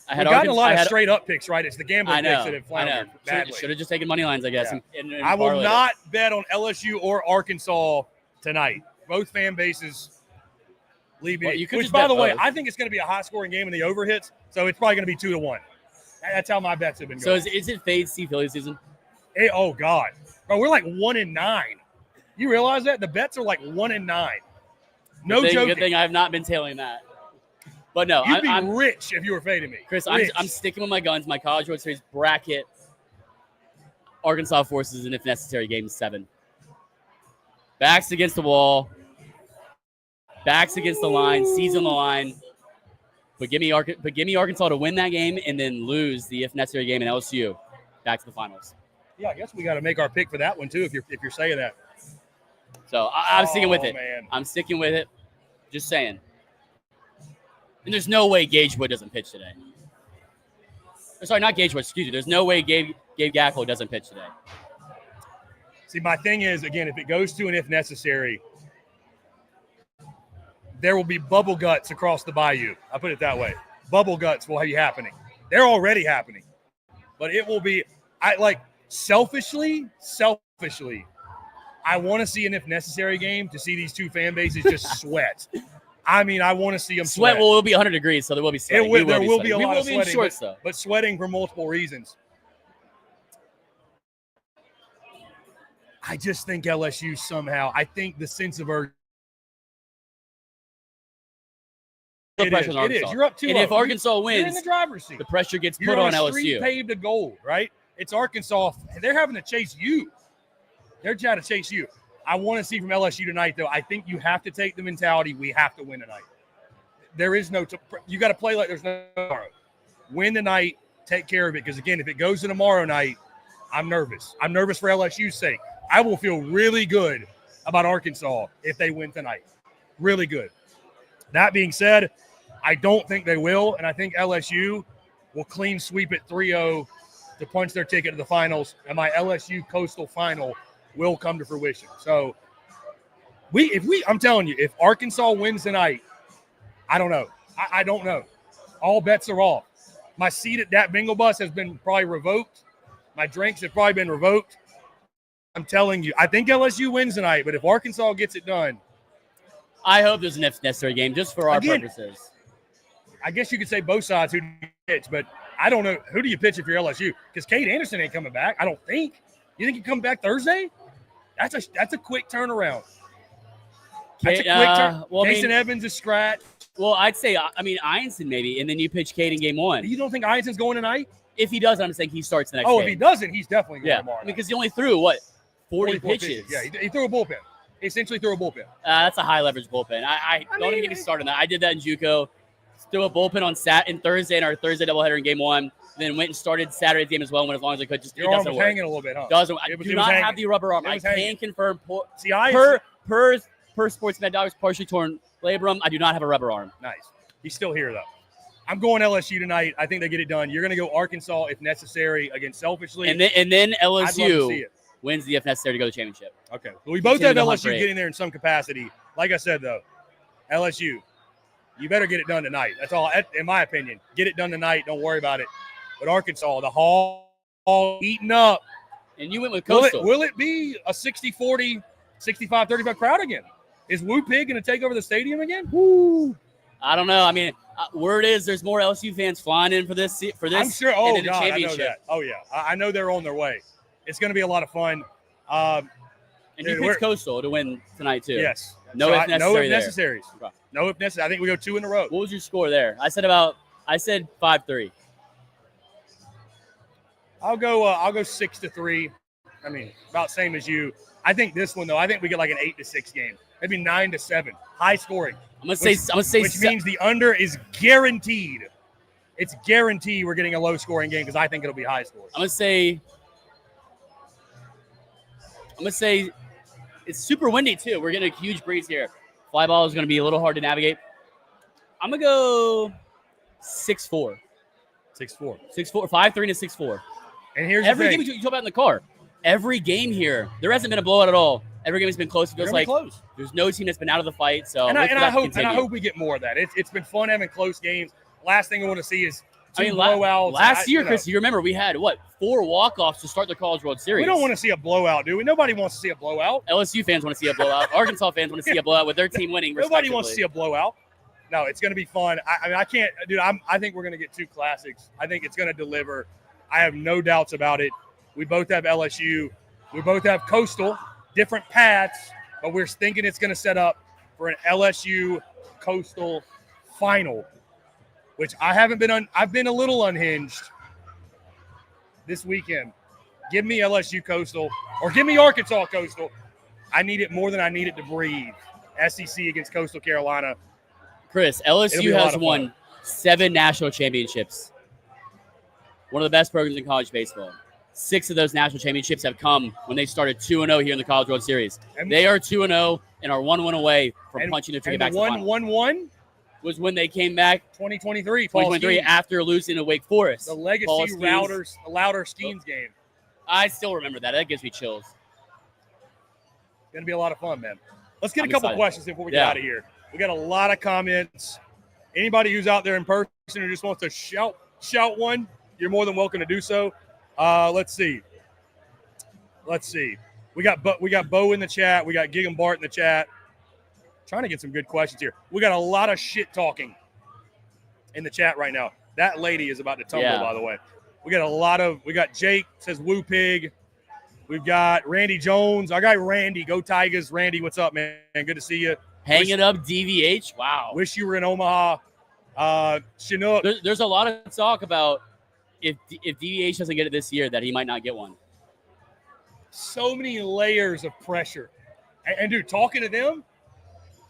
We've gotten a lot of straight up picks, right? It's the gambling picks that have floundered badly. Should have just taken money lines, I guess. Yeah. I will not bet on LSU or Arkansas tonight. Both fan bases leave me. Which, by the way, I think it's going to be a high-scoring game in the overhits, so it's probably going to be 2-1. That's how my bets have been going. So is it fade C Philly season? Hey, oh, God. Bro, we're like 1-9. You realize that? The bets are like 1-9. No joke. Good thing I have not been tailing that. But no, You'd be rich if you were fading me. Chris, I'm sticking with my guns. My College World Series bracket. Arkansas forces an if necessary game 7. Backs against the wall. Backs against the line. Seas on the line. But give me Arkansas to win that game and then lose the if necessary game in LSU. Back to the finals. Yeah, I guess we got to make our pick for that one too. If you're saying that. So I'm sticking with it. Man. I'm sticking with it. Just saying. And there's no way Gage Wood doesn't pitch today. Sorry, not Gage Wood. Excuse me. There's no way Gabe Gackle doesn't pitch today. See, my thing is, again, if it goes to an if necessary, there will be bubble guts across the bayou. I'll put it that way. Bubble guts will be happening. They're already happening. But it will be selfishly, I want to see an if necessary game to see these two fan bases just sweat. I mean, I want to see them sweat. Well, it will be 100 degrees, so there will be sweating. There will be a lot of sweating, in shorts, but sweating for multiple reasons. I just think LSU somehow, I think the sense of urgency. It is. You're up 2-0. And if Arkansas wins, you're in the driver's seat. The pressure gets put on LSU. LSU. Street paved to gold, right? It's Arkansas. They're having to chase you. They're trying to chase you. I want to see from LSU tonight, though. I think you have to take the mentality we have to win tonight. There is no you got to play like there's no tomorrow. Win tonight, take care of it. Because, again, if it goes to tomorrow night, I'm nervous. I'm nervous for LSU's sake. I will feel really good about Arkansas if they win tonight. Really good. That being said, I don't think they will, and I think LSU will clean sweep it 3-0 to punch their ticket to the finals, and my LSU Coastal final will come to fruition. So I'm telling you, if Arkansas wins tonight, I don't know. I don't know. All bets are off. My seat at that bingo bus has been probably revoked. My drinks have probably been revoked. I'm telling you, I think LSU wins tonight, but if Arkansas gets it done. I hope there's an if necessary game just for our purposes. I guess you could say both sides who do you pitch, but I don't know. Who do you pitch if you're LSU? Because Cade Anderson ain't coming back, I don't think. You think he come back Thursday? That's a quick turnaround. That's a quick turn. Well, Jason Evans is scratched. Well, I'd say, Ianson maybe, and then you pitch Cade in game 1. You don't think Ianson's going tonight? If he does, I'm saying he starts the next game. If he doesn't, he's definitely going tomorrow. Because he only threw, 40 pitches? Yeah, he threw a bullpen. He essentially threw a bullpen. That's a high-leverage bullpen. I don't even get me started on that. I did that in JUCO. Threw a bullpen on Thursday in our Thursday doubleheader in game 1. Then went and started Saturday's game as well. Went as long as I could. Just your arm was hanging a little bit, huh? I do not have the rubber arm. I can confirm. Per Sportsmed Dogs, partially torn labrum. I do not have a rubber arm. Nice. He's still here though. I'm going LSU tonight. I think they get it done. You're going to go Arkansas if necessary against selfishly, and then LSU wins the if necessary to go to the championship. Okay. Well, we both have LSU getting there in some capacity. Like I said though, LSU. You better get it done tonight. That's all, in my opinion. Get it done tonight. Don't worry about it. But Arkansas, the Hall eating up. And you went with Coastal. Will it be a 60-40, 65-35 crowd again? Is Woo Pig going to take over the stadium again? Woo! I don't know. I mean, word is there's more LSU fans flying in for this. I'm sure. Oh, God, I know that. Oh, yeah. I know they're on their way. It's going to be a lot of fun. And you picked Coastal to win tonight, too. Yes. No if necessaries. Okay. No if necessary. I think we go 2 in a row. What was your score there? I said 5-3. I'll go 6-3. I mean, about same as you. I think this one though. I think we get like an 8-6 game, maybe 9-7, high scoring. I'm gonna say, which means the under is guaranteed. It's guaranteed we're getting a low scoring game because I think it'll be high scoring. I'm gonna say it's super windy too. We're getting a huge breeze here. Fly ball is gonna be a little hard to navigate. I'm gonna go 6-4. 6-4. 6-4, 5-3 and a 6-4. And here's Every the game thing. you talk about in the car. Every game here, there hasn't been a blowout at all. Every game has been close. It feels like close. there's no team that's been out of the fight. So And I continue. hope we get more of that. It's been fun having close games. Last thing I want to see is two I mean, blowouts. last year, Chris, you remember we had 4 walk-offs to start the College World Series. We don't want to see a blowout, do we? Nobody wants to see a blowout. LSU fans want to see a blowout. Arkansas fans want to see a blowout with their team winning. Nobody wants to see a blowout. No, it's going to be fun. I mean, I can't, dude. I think we're going to get 2 classics. I think it's going to deliver. I have no doubts about it. We both have LSU. We both have Coastal. Different paths, but we're thinking it's going to set up for an LSU Coastal final, which I haven't been I've been a little unhinged this weekend. Give me LSU Coastal or give me Arkansas Coastal. I need it more than I need it to breathe. SEC against Coastal Carolina. Chris, LSU has won 7 national championships. One of the best programs in college baseball. 6 of those national championships have come when they started 2-0 here in the College World Series. They are 2-0 and are 1 away from punching their ticket back to the final. 1-1 was when they came back 2023 after losing to Wake Forest. The legacy Louder Skeens game. I still remember that. That gives me chills. It's going to be a lot of fun, man. Let's get a couple questions before we get out of here. We got a lot of comments. Anybody who's out there in person who just wants to shout one, you're more than welcome to do so. Let's see. We got Bo in the chat. We got Gig and Bart in the chat. Trying to get some good questions here. We got a lot of shit talking in the chat right now. That lady is about to tumble, by the way. We got Jake says Woo Pig. We've got Randy Jones. Our guy Randy, go Tigahs. Randy, what's up, man? Good to see you. Hanging up DVH. Wow. Wish you were in Omaha. Chinook. There's a lot of talk about if DVH doesn't get it this year, that he might not get one. So many layers of pressure. And dude, talking to them,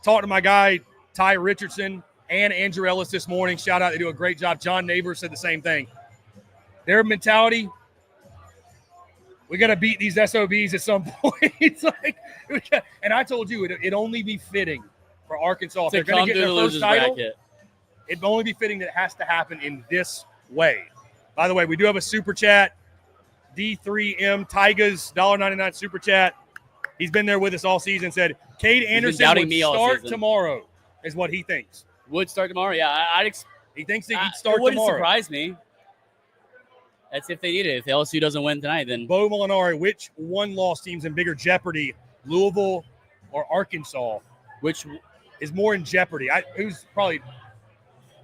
talked to my guy, Ty Richardson, and Andrew Ellis this morning. Shout out. They do a great job. John Neighbors said the same thing. Their mentality, we got to beat these SOBs at some point. It's like, and I told you, it'd only be fitting for Arkansas. If they're going to get their first title, it'd only be fitting that it has to happen in this way. By the way, we do have a super chat. D3M Tigahs, $1.99 super chat. He's been there with us all season. Said Cade Anderson would start tomorrow, is what he thinks. Would start tomorrow? Yeah, he thinks that he'd start tomorrow. It wouldn't surprise me. That's if they need it. If LSU doesn't win tonight, then Bo Molinari, which one-loss team's in bigger jeopardy, Louisville or Arkansas? Which is more in jeopardy? Who's probably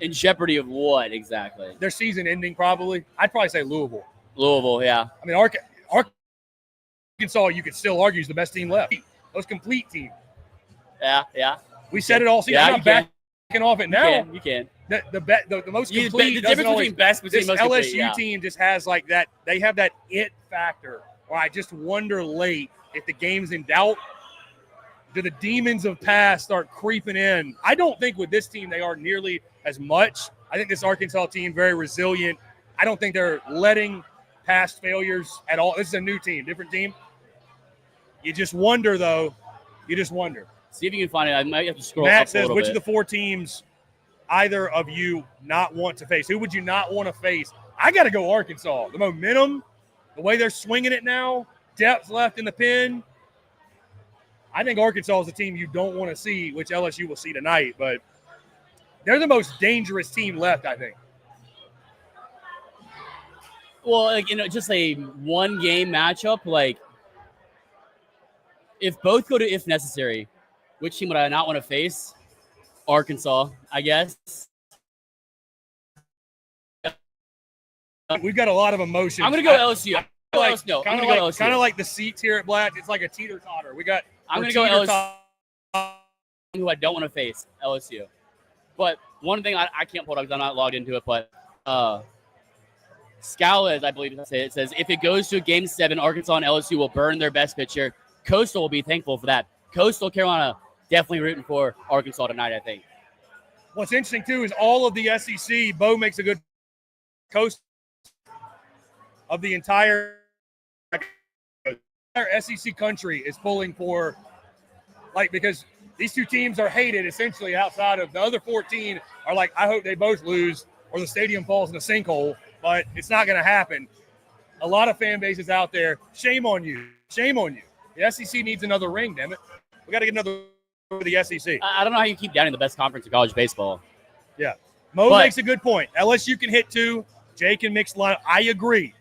in jeopardy of what exactly? Their season ending, probably. I'd probably say Louisville. Louisville, yeah. I mean, Arkansas, you could still argue, is the best team left. Most complete team. Yeah. We said it all season. I'm not backing off it now. You can. The most complete. The difference between best between this most LSU complete, team just has like that. They have that it factor. Where I just wonder late if the game's in doubt. Do the demons of past start creeping in? I don't think with this team they are nearly as much. I think this Arkansas team very resilient. I don't think they're letting past failures at all. This is a new team, different team. You just wonder, though. You just wonder. See if you can find it. I might have to scroll Matt up says, a little which bit. of the 4 teams either of you not want to face? Who would you not want to face? I got to go Arkansas. The momentum, the way they're swinging it now, depth left in the pen. I think Arkansas is the team you don't want to see, which LSU will see tonight. But they're the most dangerous team left, I think. Well, just a one-game matchup, if both go to if necessary, which team would I not want to face? Arkansas, I guess. We've got a lot of emotions. I'm going to go LSU. Kind of like the seats here at Blatt. It's like a teeter-totter. I'm going to go LSU, who I don't want to face, LSU. But one thing I can't pull it up because I'm not logged into it, but Scala, I believe it says, if it goes to Game 7, Arkansas and LSU will burn their best pitcher. Coastal will be thankful for that. Coastal Carolina definitely rooting for Arkansas tonight, I think. What's interesting, too, is all of the SEC, Bo makes a good coast of the entire SEC country is pulling for, because these two teams are hated essentially outside of the other 14 are like, I hope they both lose or the stadium falls in a sinkhole. but it's not going to happen. A lot of fan bases out there. Shame on you. Shame on you. The SEC needs another ring, damn it. We got to get another for the SEC. I don't know how you keep downing the best conference in college baseball. Yeah. Mo makes a good point. LSU can hit 2. Jay can mix line. I agree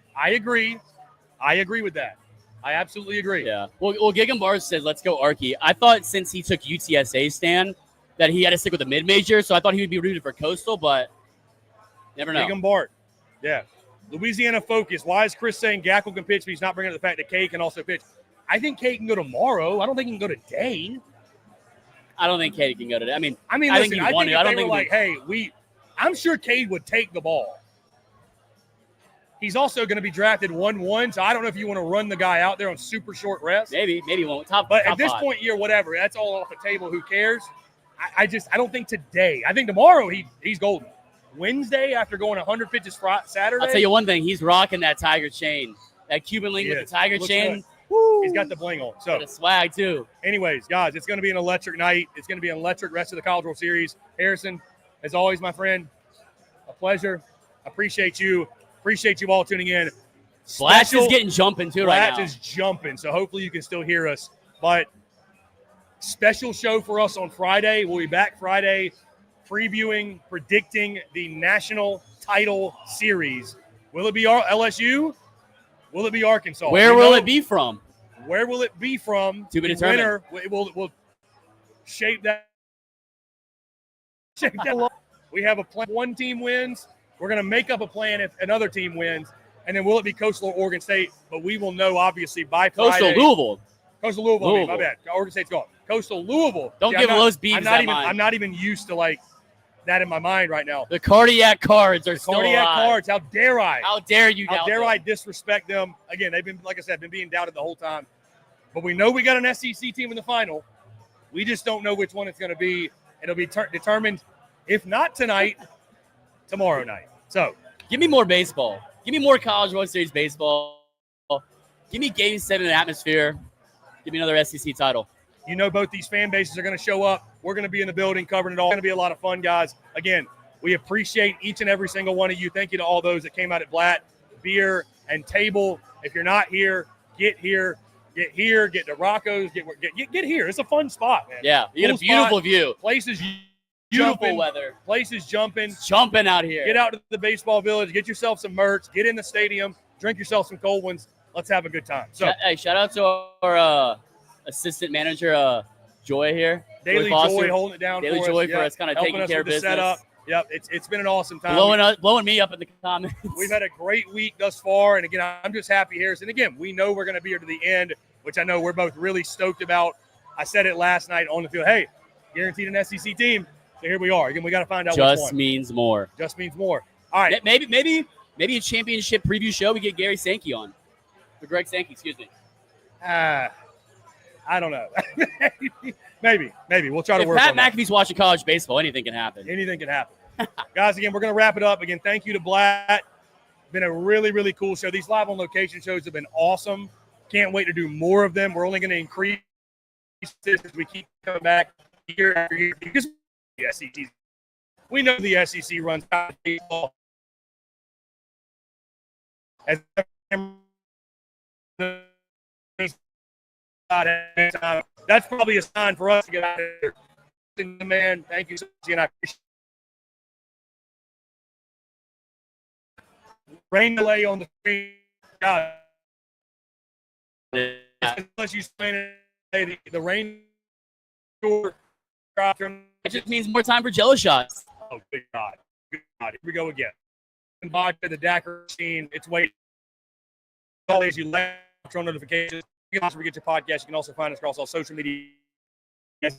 with that. I absolutely agree. Yeah. Well, Gigam Bars says, let's go Archie. I thought since he took UTSA stand that he had to stick with the mid-major, so I thought he would be rooted for Coastal, but never know. Gigam Bart. Yeah. Louisiana Focus. Why is Chris saying Gackle can pitch, but he's not bringing up the fact that Kay can also pitch? I think Kay can go tomorrow. I don't think he can go today. I don't think Cade can go today. I mean, listen, I think he won it. I don't think like, hey, I'm sure Cade would take the ball. He's also going to be drafted 1-1, so I don't know if you want to run the guy out there on super short rest. Maybe he won't. But top at this 5. point, whatever. That's all off the table. Who cares? I don't think today. I think tomorrow he's golden. Wednesday, after going 100 pitches Saturday. I'll tell you one thing. He's rocking that Tiger chain. That Cuban link with the Tiger chain. Woo. He's got the bling on. So the swag, too. Anyways, guys, it's going to be an electric night. It's going to be an electric rest of the College World Series. Harrison, as always, my friend, a pleasure. Appreciate you. Appreciate you all tuning in. Blatt is getting jumping, too, right now. Blatt is jumping, so hopefully you can still hear us. But special show for us on Friday. We'll be back Friday previewing, predicting the national title series. Will it be LSU? Will it be Arkansas? Where will it be from? Where will it be from? To be determined. We'll shape that. We have a plan. One team wins. We're going to make up a plan if another team wins. And then will it be Coastal or Oregon State? But we will know, obviously, by Friday. Coastal Louisville. Coastal Louisville. My bad. Oregon State's gone. Coastal Louisville. Don't give those beats that mind. I'm not even used to, like, that in my mind right now. The cardiac cards are still alive. Cards. How dare I? How dare you doubt How dare I disrespect them? Again, they've been, like I said, being doubted the whole time. But we know we got an SEC team in the final. We just don't know which one it's going to be. It'll be determined, if not tonight, tomorrow night. So give me more baseball. Give me more College World Series baseball. Give me Game 7 atmosphere. Give me another SEC title. You know both these fan bases are going to show up. We're going to be in the building covering it all. It's going to be a lot of fun, guys. Again, we appreciate each and every single one of you. Thank you to all those that came out at Blatt Beer and Table. If you're not here, get here. Get here. Get to Rocco's. Get here. It's a fun spot, man. Yeah, you get a beautiful view. Place is beautiful jumping. Weather. Place is jumping. It's jumping out here. Get out to the baseball village. Get yourself some merch. Get in the stadium. Drink yourself some cold ones. Let's have a good time. So, hey, shout out to our assistant manager, Joy here. Daily Joy holding it down Daily for Joy us. For us, kind of taking care of business. Setup. Yep, it's been an awesome time. Blowing me up in the comments. We've had a great week thus far, and again, I'm just happy, Harrison. Again, we know we're going to be here to the end, which I know we're both really stoked about. I said it last night on the field. Hey, guaranteed an SEC team. So here we are. Again, we got to find out which one. Just means more. Just means more. All right. Maybe a championship preview show. We get Gary Sankey on. Or Greg Sankey, excuse me. I don't know. Maybe. We'll try to work Pat on that. McAfee's watching college baseball, anything can happen. Anything can happen. Guys, again, we're going to wrap it up. Again, thank you to Blatt. Been a really, really cool show. These live on location shows have been awesome. Can't wait to do more of them. We're only going to increase this as we keep coming back year after year because the SEC. We know the SEC runs baseball. As that's probably a sign for us to get out of here. Man, thank you so much, and I appreciate it. Rain delay on the screen. God. Unless you explain it, the rain. It just means more time for Jello shots. Oh, good God. Good God. Here we go again. Vodka, the Dacker scene. It's waiting. Always, you like notifications. You can also get your podcast. You can also find us across all social media. And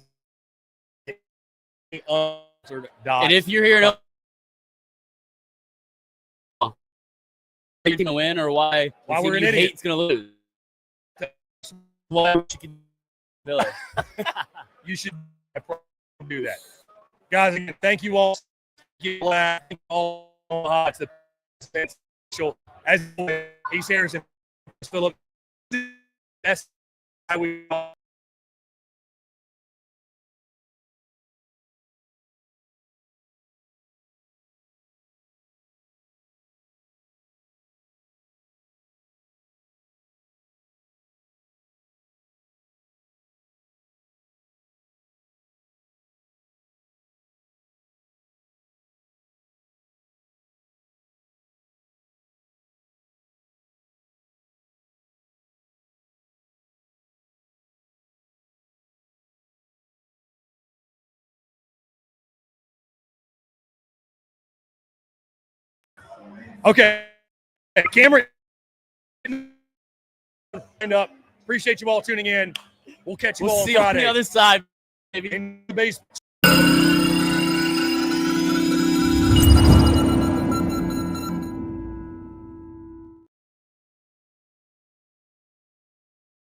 if you're here to you're going to win or why we're an idiot, it's going to lose. Why you can Billy. You should do that. Guys, again, thank you all. Omaha. It's the special. As he's Harrison, Phillips. That's how we Okay. Cameron, end up. Appreciate you all tuning in. We'll catch you all We'll on see you on Friday. the other side, baby. In the basement.